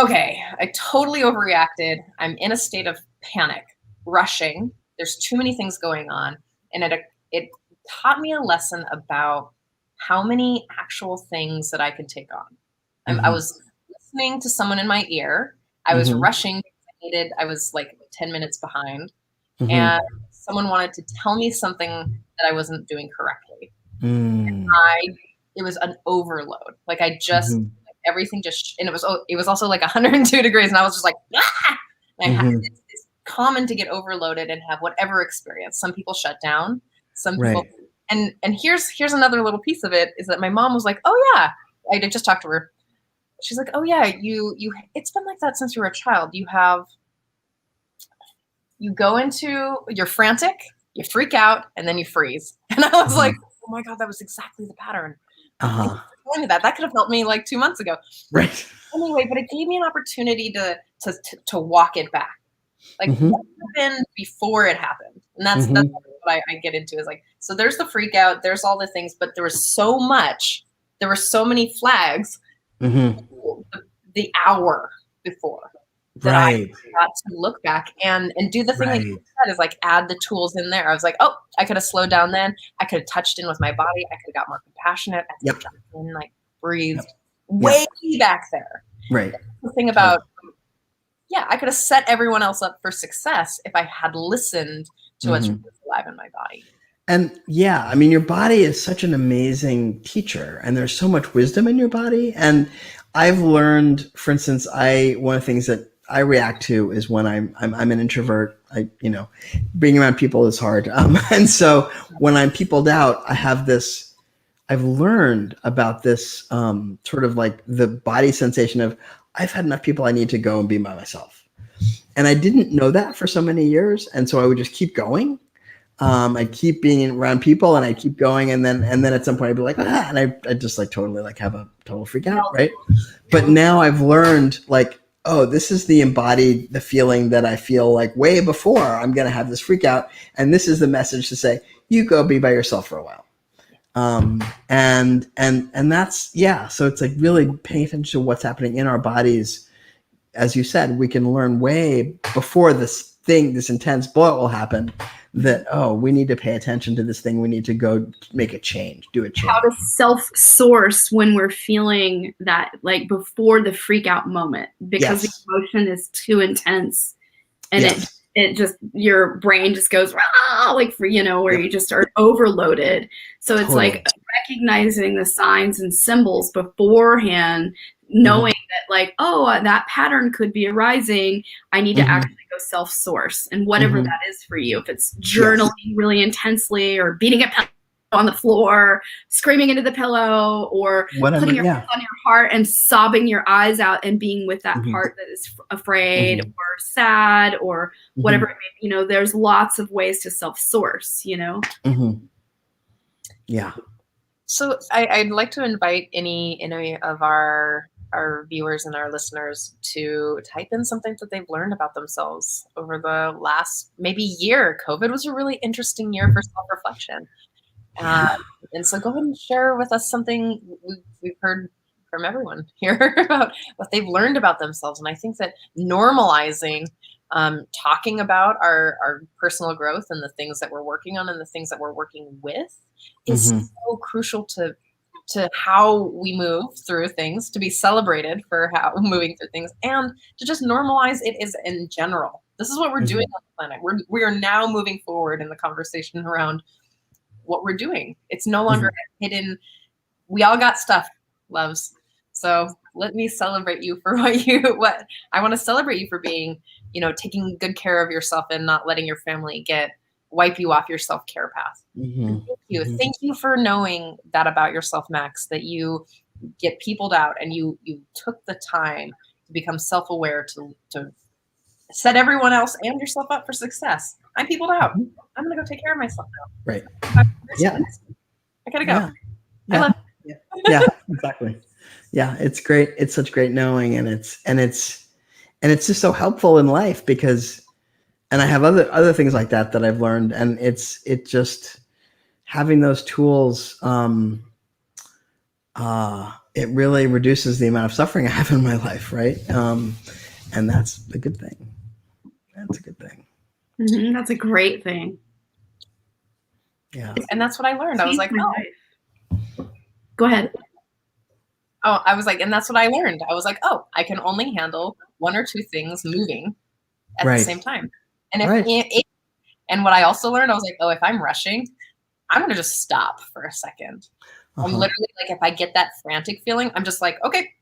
okay, I totally overreacted. I'm in a state of panic, rushing. There's too many things going on. And it taught me a lesson about how many actual things that I could take on. I was listening to someone in my ear. I was rushing because I was like 10 minutes behind. And someone wanted to tell me something that I wasn't doing correctly. And it was an overload. Like I just, like everything just, and it was also like 102 degrees, and I was just like, ah! It's common to get overloaded and have whatever experience. Some people shut down. Some people, and here's another little piece of it, is that my mom was like, oh yeah, I did just talk to her. She's like, oh yeah, you, it's been like that since you were a child. You go into, you're frantic, you freak out, and then you freeze. And I was like, oh my God, that was exactly the pattern. Thank you for telling me that. That could have helped me like 2 months ago. Right. Anyway, but it gave me an opportunity to walk it back. Like what happened before it happened. And that's what I get into, is like, so there's the freak out, there's all the things, but there were so many flags the hour before. That I got to look back and do the thing that you said, is like add the tools in there. I was like, oh, I could have slowed down then. I could have touched in with my body. I could have got more compassionate. I could have jumped in, like breathed way back there. Right. That's the thing about, I could have set everyone else up for success if I had listened to what's alive in my body. And yeah, I mean, your body is such an amazing teacher, and there's so much wisdom in your body. And I've learned, for instance, one of the things that I react to is when I'm an introvert. Being around people is hard. And so when I'm peopled out, I've learned about this sort of like the body sensation of, I've had enough people, I need to go and be by myself. And I didn't know that for so many years. And so I would just keep going. I'd keep being around people, and I'd keep going. And then at some point I'd be like, and I just like totally like have a total freak out. Right. But now I've learned, like, oh, this is the feeling that I feel like way before I'm going to have this freak out. And this is the message to say, you go be by yourself for a while. And that's, so it's like really paying attention to what's happening in our bodies. As you said, we can learn way before this intense blowout will happen, that, oh, we need to pay attention to this thing. We need to go make a change, do a change. How to self-source when we're feeling that, like before the freak out moment, because the emotion is too intense, and it just, your brain just goes, rah, like, where you just are overloaded. So it's like recognizing the signs and symbols beforehand, knowing that, like, oh, that pattern could be arising. I need to actually go self-source, and whatever that is for you. If it's journaling really intensely, or beating a pillow on the floor, screaming into the pillow, or putting your hands on your heart and sobbing your eyes out and being with that part that is afraid or sad or whatever it may be. There's lots of ways to self-source, Yeah. So I'd like to invite any of our viewers and our listeners to type in something that they've learned about themselves over the last maybe year. COVID was a really interesting year for self-reflection. And so go ahead and share with us something we've heard from everyone here about what they've learned about themselves. And I think that normalizing talking about our personal growth and the things that we're working on and the things that we're working with is so crucial to how we move through things, to be celebrated for how moving through things, and to just normalize it is in general. This is what we're doing on the planet. We are now moving forward in the conversation around what we're doing. It's no longer hidden. We all got stuff, loves. So let me celebrate you for what I want to celebrate you for being, taking good care of yourself and not letting your family wipe you off your self-care path. Thank you. Thank you for knowing that about yourself, Max, that you get peopled out and you took the time to become self-aware to set everyone else and yourself up for success. I'm peopled out. I'm going to go take care of myself now. Right. Yeah. I got to go. Yeah. I love you. Yeah, exactly. Yeah, it's great. It's such great knowing, and it's just so helpful in life because, and I have other things like that I've learned, and it just having those tools. It really reduces the amount of suffering I have in my life, right? And that's a good thing. That's a good thing. That's a great thing. Yeah. And that's what I learned. I was like, Go ahead. Oh, I was like, and that's what I learned. I was like, oh, I can only handle one or two things moving at the same time. And and what I also learned, I was like, oh, if I'm rushing, I'm going to just stop for a second. I'm literally like, if I get that frantic feeling, I'm just like, okay,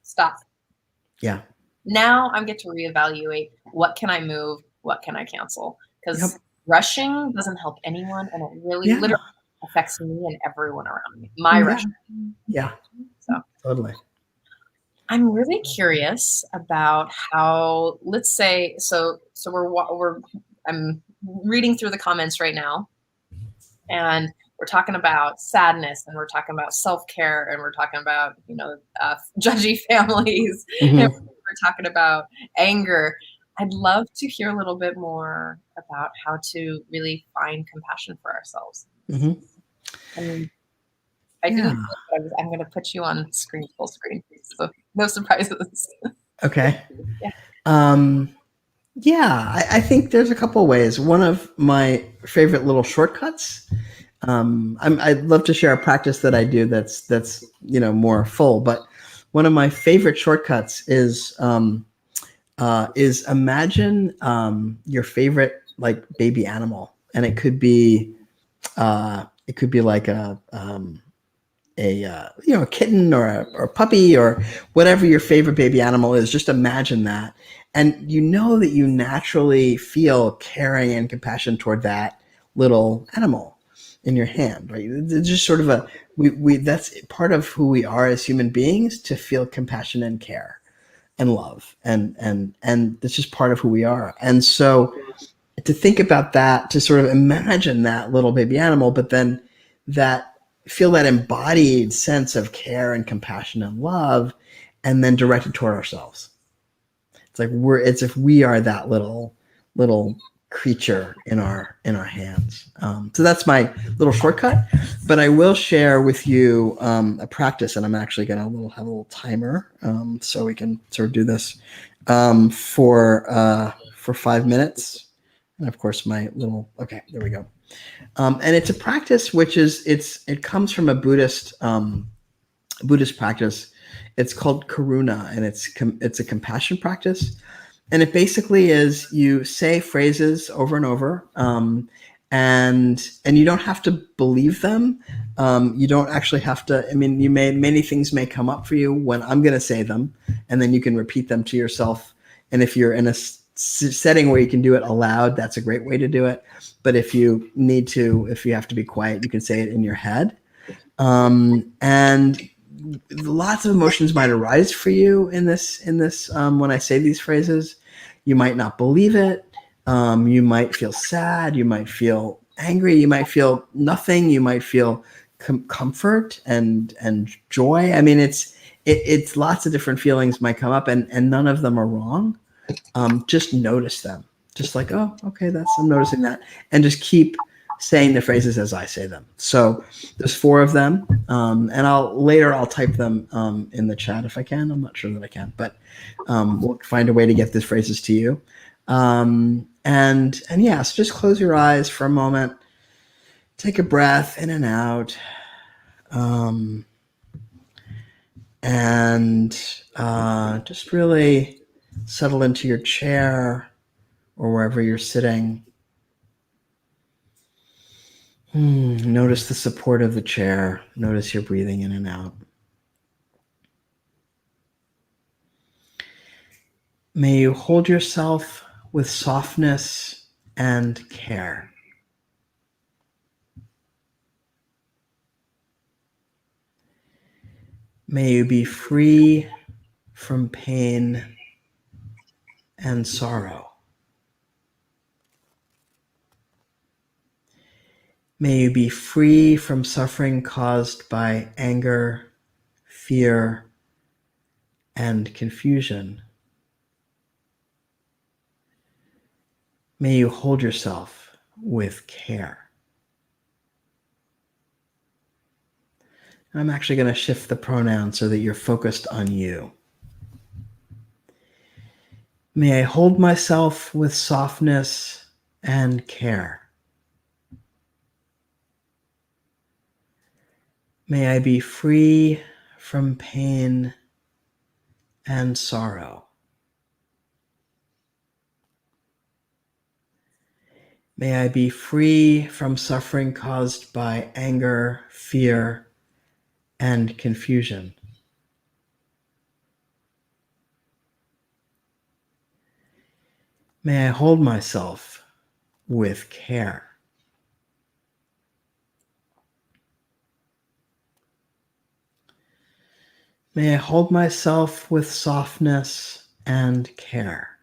stop. Yeah. Now I get to reevaluate what can I move, what can I cancel? Because rushing doesn't help anyone, and it really literally affects me and everyone around me. My rushing. Yeah. So totally. I'm really curious about how, let's say, so I'm reading through the comments right now, and we're talking about sadness, and we're talking about self-care, and we're talking about, judgy families, and we're talking about anger. I'd love to hear a little bit more about how to really find compassion for ourselves. And I didn't know that I'm going to put you on screen, full screen, so no surprises. Okay. I think there's a couple ways. One of my favorite little shortcuts. I'd love to share a practice that I do that's more full, but one of my favorite shortcuts is imagine your favorite like baby animal, and it could be like a kitten or a puppy or whatever your favorite baby animal is. Just imagine that, and that you naturally feel caring and compassion toward that little animal in your hand, right? It's just sort of we that's part of who we are as human beings, to feel compassion and care and love, and that's just part of who we are. And so to think about that, to sort of imagine that little baby animal, but then feel that embodied sense of care and compassion and love, and then direct it toward ourselves. It's if we are that little creature in our hands. So that's my little shortcut, but I will share with you a practice, and I'm actually going to have a little timer, so we can sort of do this for 5 minutes. And of course okay, there we go. And it's a practice which it comes from a Buddhist practice. It's called karuna, and it's a compassion practice. And it basically is, you say phrases over and over, and you don't have to believe them. You don't actually have to. I mean, many things may come up for you when I'm going to say them, and then you can repeat them to yourself. And if you're in a setting where you can do it aloud, that's a great way to do it. But if you have to be quiet, you can say it in your head. And lots of emotions might arise for you in this when I say these phrases. You might not believe it. You might feel sad. You might feel angry. You might feel nothing. You might feel comfort and joy. I mean, it's lots of different feelings might come up, and none of them are wrong. Just notice them. Just like, oh, okay, I'm noticing that, and just keep saying the phrases as I say them. So there's 4 of them, and I'll type them in the chat if I can. I'm not sure that I can, but we'll find a way to get these phrases to you. And yeah, so just close your eyes for a moment. Take a breath in and out. And just really settle into your chair or wherever you're sitting. Notice the support of the chair. Notice your breathing in and out. May you hold yourself with softness and care. May you be free from pain and sorrow. May you be free from suffering caused by anger, fear, and confusion. May you hold yourself with care. I'm actually going to shift the pronoun so that you're focused on you. May I hold myself with softness and care. May I be free from pain and sorrow. May I be free from suffering caused by anger, fear, and confusion. May I hold myself with care. May I hold myself with softness and care.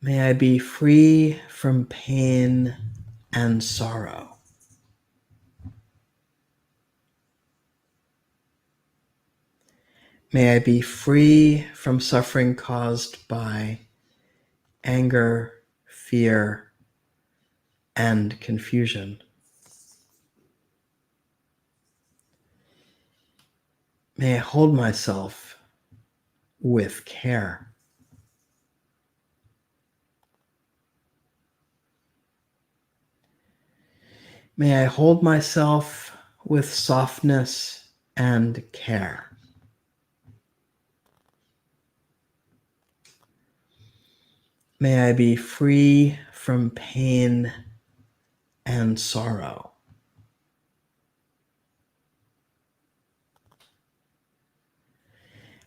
May I be free from pain and sorrow. May I be free from suffering caused by anger, fear, and confusion. May I hold myself with care. May I hold myself with softness and care. May I be free from pain and sorrow.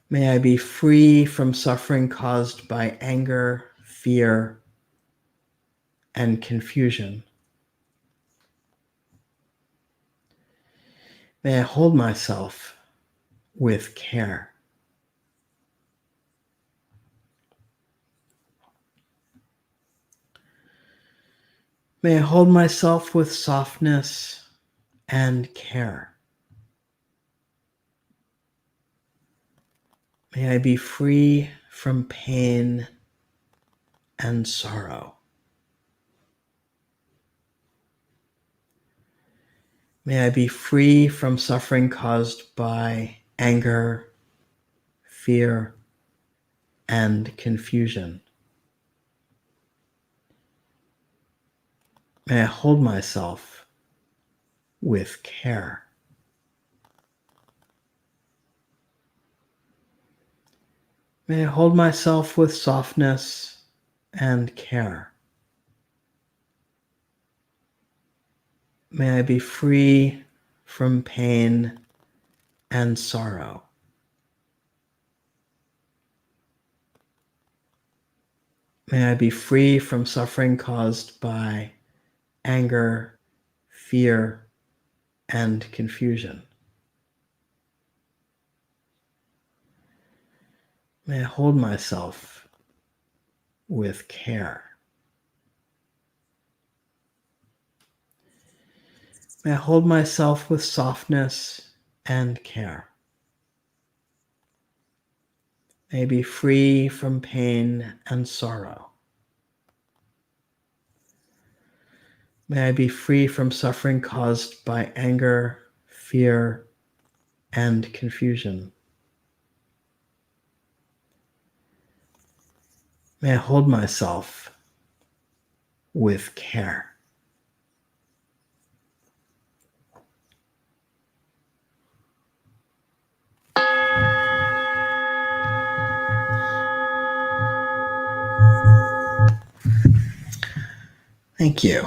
May I be free from suffering caused by anger, fear, and confusion. May I hold myself with care. May I hold myself with softness and care. May I be free from pain and sorrow. May I be free from suffering caused by anger, fear, and confusion. May I hold myself with care. May I hold myself with softness and care. May I be free from pain and sorrow. May I be free from suffering caused by anger, fear, and confusion. May I hold myself with care. May I hold myself with softness and care. May I be free from pain and sorrow. May I be free from suffering caused by anger, fear, and confusion. May I hold myself with care. Thank you.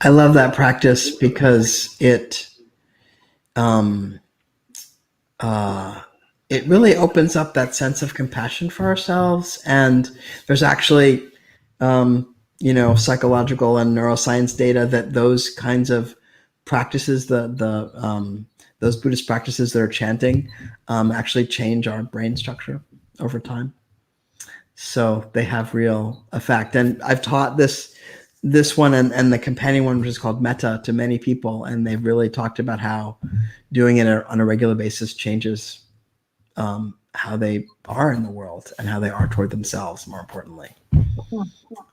I love that practice because it really opens up that sense of compassion for ourselves. And there's actually, psychological and neuroscience data that those kinds of practices, those Buddhist practices that are chanting, actually change our brain structure over time. So they have real effect. And I've taught this one and the companion one, which is called Metta, to many people, and they've really talked about how doing it on a regular basis changes how they are in the world and how they are toward themselves, more importantly.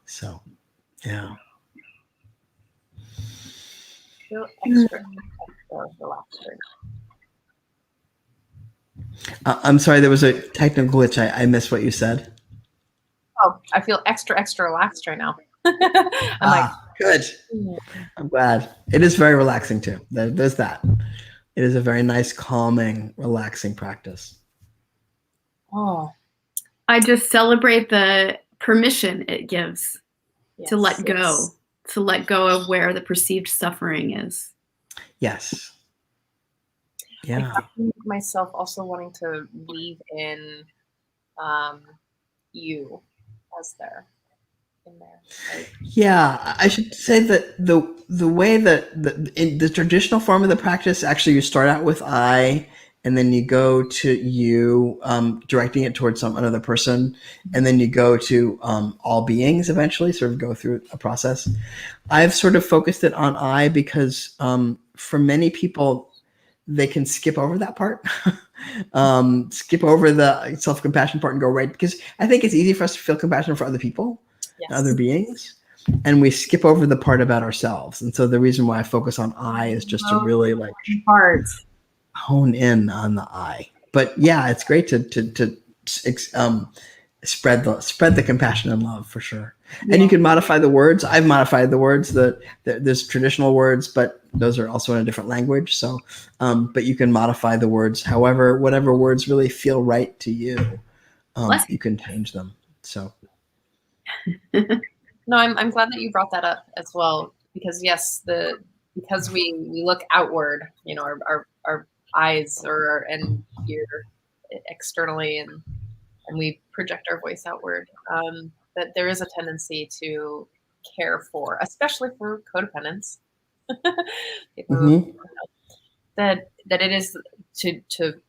So, yeah. Feel extra relaxed. I'm sorry, there was a technical glitch. I missed what you said. Oh, I feel extra relaxed right now. I'm good. I'm glad. It is very relaxing too. There's that. It is a very nice, calming, relaxing practice. Oh, I just celebrate the permission it gives yes, to let go of where the perceived suffering is. Yes. Yeah. I find myself also wanting to weave in you as in there. Right? Yeah, I should say that the way that in the traditional form of the practice, actually you start out with I, and then you go to you, directing it towards another person, and then you go to all beings eventually, sort of go through a process. I've sort of focused it on I because for many people, they can skip over that part, skip over the self-compassion part and go right, because I think it's easy for us to feel compassion for other people, Yes. and other beings, and we skip over the part about ourselves. And so the reason why I focus on I is just to really hone in on the I. But yeah, it's great to spread the compassion and love for sure. Yeah. And you can modify the words. I've modified the words. There's traditional words, but those are also in a different language. So, but you can modify the words whatever words really feel right to you. You can change them. So. No, I'm glad that you brought that up as well, because yes, because we look outward, our eyes and ear externally, and we project our voice outward. That there is a tendency to care for, especially for codependents, people that it is to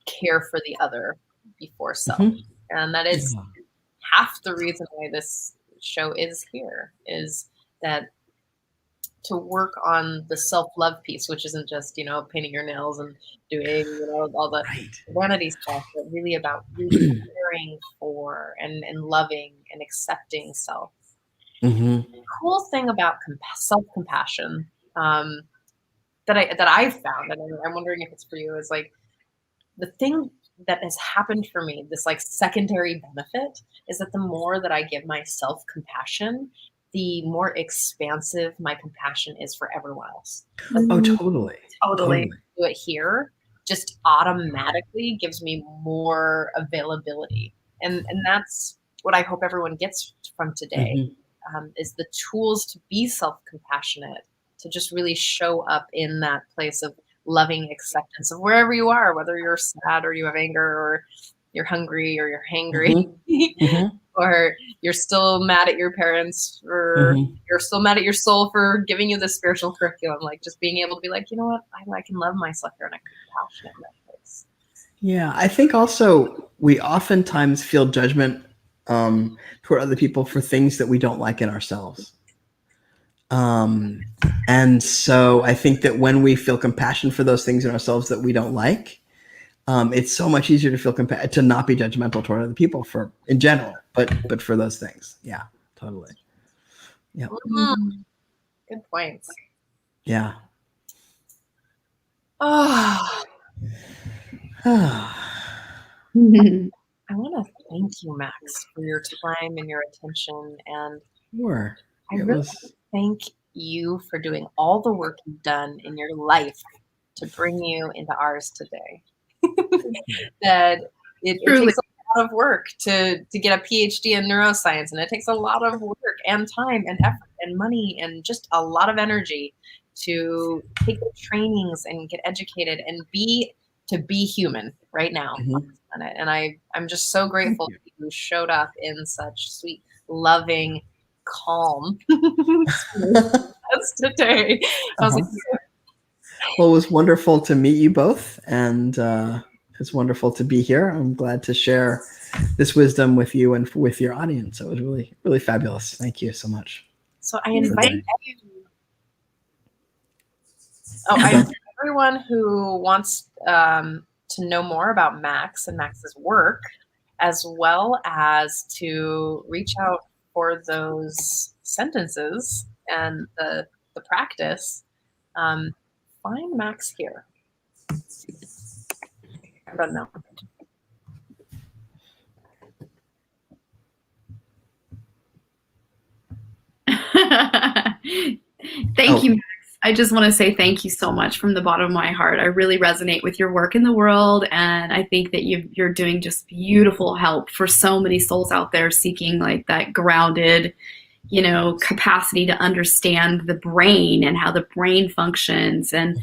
care for the other before self, and that is half the reason why this show is here, is that to work on the self-love piece, which isn't just painting your nails and doing all the vanity stuff, but really about really caring for and loving and accepting self. The cool thing about self-compassion that I've found, and I'm wondering if it's for you, is like the thing that has happened for me, this like secondary benefit, is that the more that I give myself compassion, the more expansive my compassion is for everyone else. Oh, totally. Totally. Do it here just automatically gives me more availability. And that's what I hope everyone gets from today, is the tools to be self-compassionate, to just really show up in that place of loving acceptance of wherever you are, whether you're sad or you have anger or you're hungry or you're hangry, or you're still mad at your parents, or you're still mad at your soul for giving you the spiritual curriculum. Like just being able to be like, you know what, I can love myself here and I can be passionate in that place. Yeah, I think also we oftentimes feel judgment toward other people for things that we don't like in ourselves. Um, and so I think that when we feel compassion for those things in ourselves that we don't like, it's so much easier to feel to not be judgmental toward other people for in general, but for those things. Yeah, totally. Yeah. Good points. Yeah. Oh, Ah, I want to thank you, Max, for your time and your attention. And sure. I It really was. thank you for doing all the work you've done in your life to bring you into ours today. That it Truly. takes a lot of work to get a PhD in neuroscience, and it takes a lot of work and time and effort and money and just a lot of energy to take the trainings and get educated and be human right now on Mhm. this planet. And I'm just so grateful that you showed up in such sweet, loving, calm us today. I was like, Well, it was wonderful to meet you both, and it's wonderful to be here. I'm glad to share this wisdom with you and with your audience. It was really, really fabulous. Thank you so much. so I invite you. Oh, I invite everyone who wants to know more about Max and Max's work, as well as to reach out for those sentences and the practice. Find Max here. I don't know. Thank you, Max. I just want to say thank you so much from the bottom of my heart. I really resonate with your work in the world, and I think that you're doing just beautiful help for so many souls out there seeking like that grounded, capacity to understand the brain and how the brain functions, and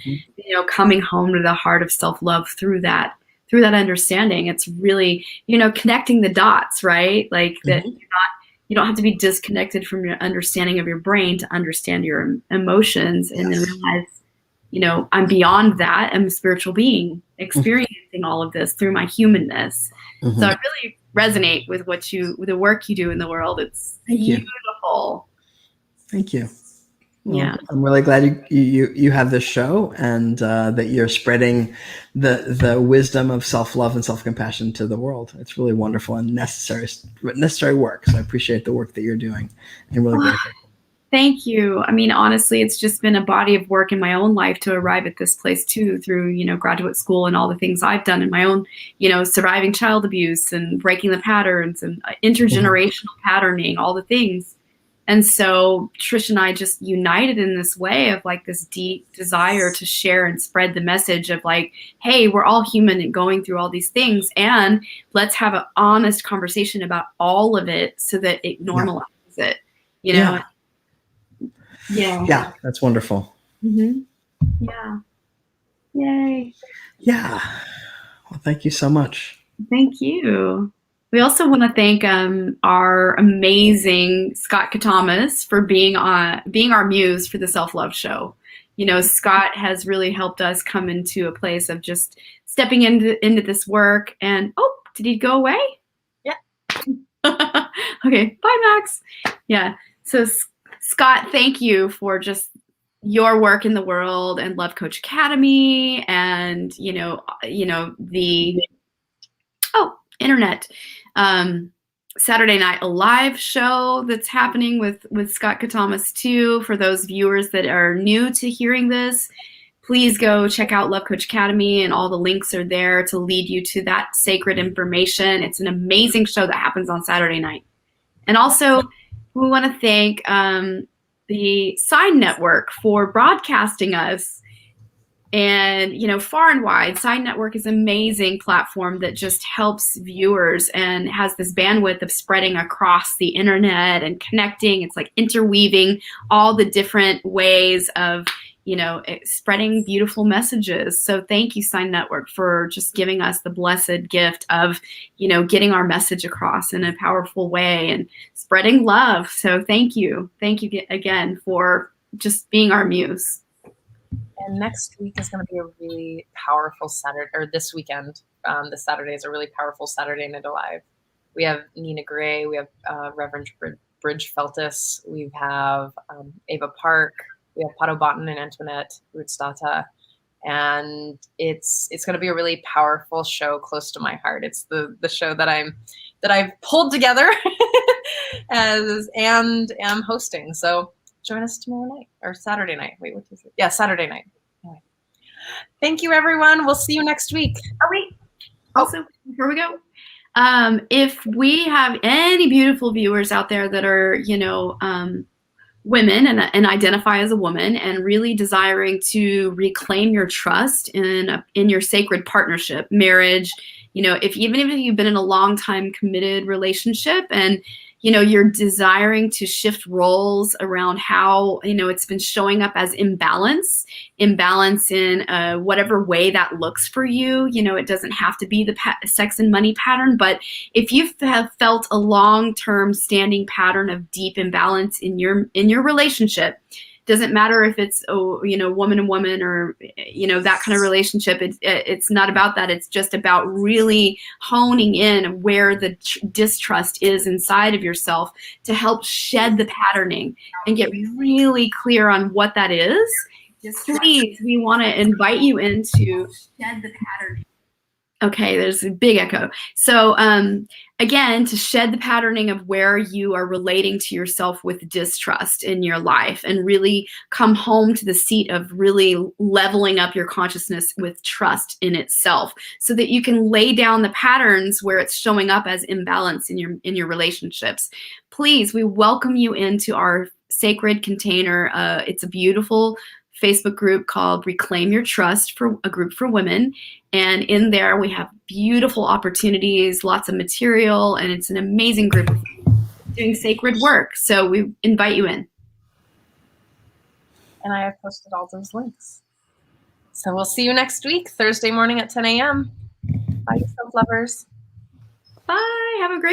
coming home to the heart of self-love through that understanding. It's really connecting the dots, right? Like that you don't have to be disconnected from your understanding of your brain to understand your emotions, and then realize, I'm beyond that. I'm a spiritual being experiencing all of this through my humanness. So I really resonate with the work you do in the world. It's beautiful. Thank you. Well, Yeah. I'm really glad you have this show, and that you're spreading the wisdom of self-love and self-compassion to the world. It's really wonderful and necessary work. So I appreciate the work that you're doing. I'm really grateful. Thank you. I mean, honestly, it's just been a body of work in my own life to arrive at this place too, through, graduate school and all the things I've done in my own, surviving child abuse and breaking the patterns and intergenerational patterning, all the things. And so Trish and I just united in this way of like this deep desire to share and spread the message of like, hey, we're all human and going through all these things, and let's have an honest conversation about all of it so that it normalizes it, Yeah. Yeah. That's wonderful. Yeah. Yay. Yeah. Well, thank you so much. Thank you. We also want to thank our amazing Scott Katamas for being our muse for the Self-Love Show. Scott has really helped us come into a place of just stepping into this work. And did he go away? Yeah. Okay. Bye, Max. Yeah. So Scott, thank you for just your work in the world and Love Coach Academy and the internet Saturday Night Alive show that's happening with Scott Katamas too. For those viewers that are new to hearing this, please go check out Love Coach Academy, and all the links are there to lead you to that sacred information. It's an amazing show that happens on Saturday night. And also, we want to thank the Sign Network for broadcasting us. And, far and wide, Sign Network is an amazing platform that just helps viewers and has this bandwidth of spreading across the internet and connecting. It's like interweaving all the different ways of, spreading beautiful messages. So thank you, Sign Network, for just giving us the blessed gift of, getting our message across in a powerful way and spreading love. So thank you. Thank you again for just being our muse. And next week is going to be a really powerful Saturday, or this weekend. This Saturday is a really powerful Saturday Night Alive. We have Nina Gray, we have Reverend Bridge Feltis, we have Ava Park, we have Pato Botten and Antoinette Rootstata. And it's going to be a really powerful show close to my heart. It's the show that I've pulled together and am hosting. So join us tomorrow night or Saturday night. Wait, what is it? Yeah, Saturday night. Anyway. Thank you, everyone. We'll see you next week. Oh, wait. Also, before we go, if we have any beautiful viewers out there that are, women and identify as a woman and really desiring to reclaim your trust in your sacred partnership, marriage, even if you've been in a long time committed relationship and you're desiring to shift roles around how it's been showing up as imbalance in whatever way that looks for you. It doesn't have to be the sex and money pattern, but if you have felt a long-term standing pattern of deep imbalance in your relationship, doesn't matter if it's woman and woman or that kind of relationship. It's not about that. It's just about really honing in where the distrust is inside of yourself to help shed the patterning and get really clear on what that is. Please, we want to invite you into shed the patterning. Okay, there's a big echo. So again, to shed the patterning of where you are relating to yourself with distrust in your life and really come home to the seat of really leveling up your consciousness with trust in itself so that you can lay down the patterns where it's showing up as imbalance in your relationships. Please, we welcome you into our sacred container. It's a beautiful Facebook group called Reclaim Your Trust, for a group for women. And in there we have beautiful opportunities, lots of material, and it's an amazing group of doing sacred work. So we invite you in. And I have posted all those links. So we'll see you next week, Thursday morning at 10 a.m. Bye, self-lovers. Bye. Have a great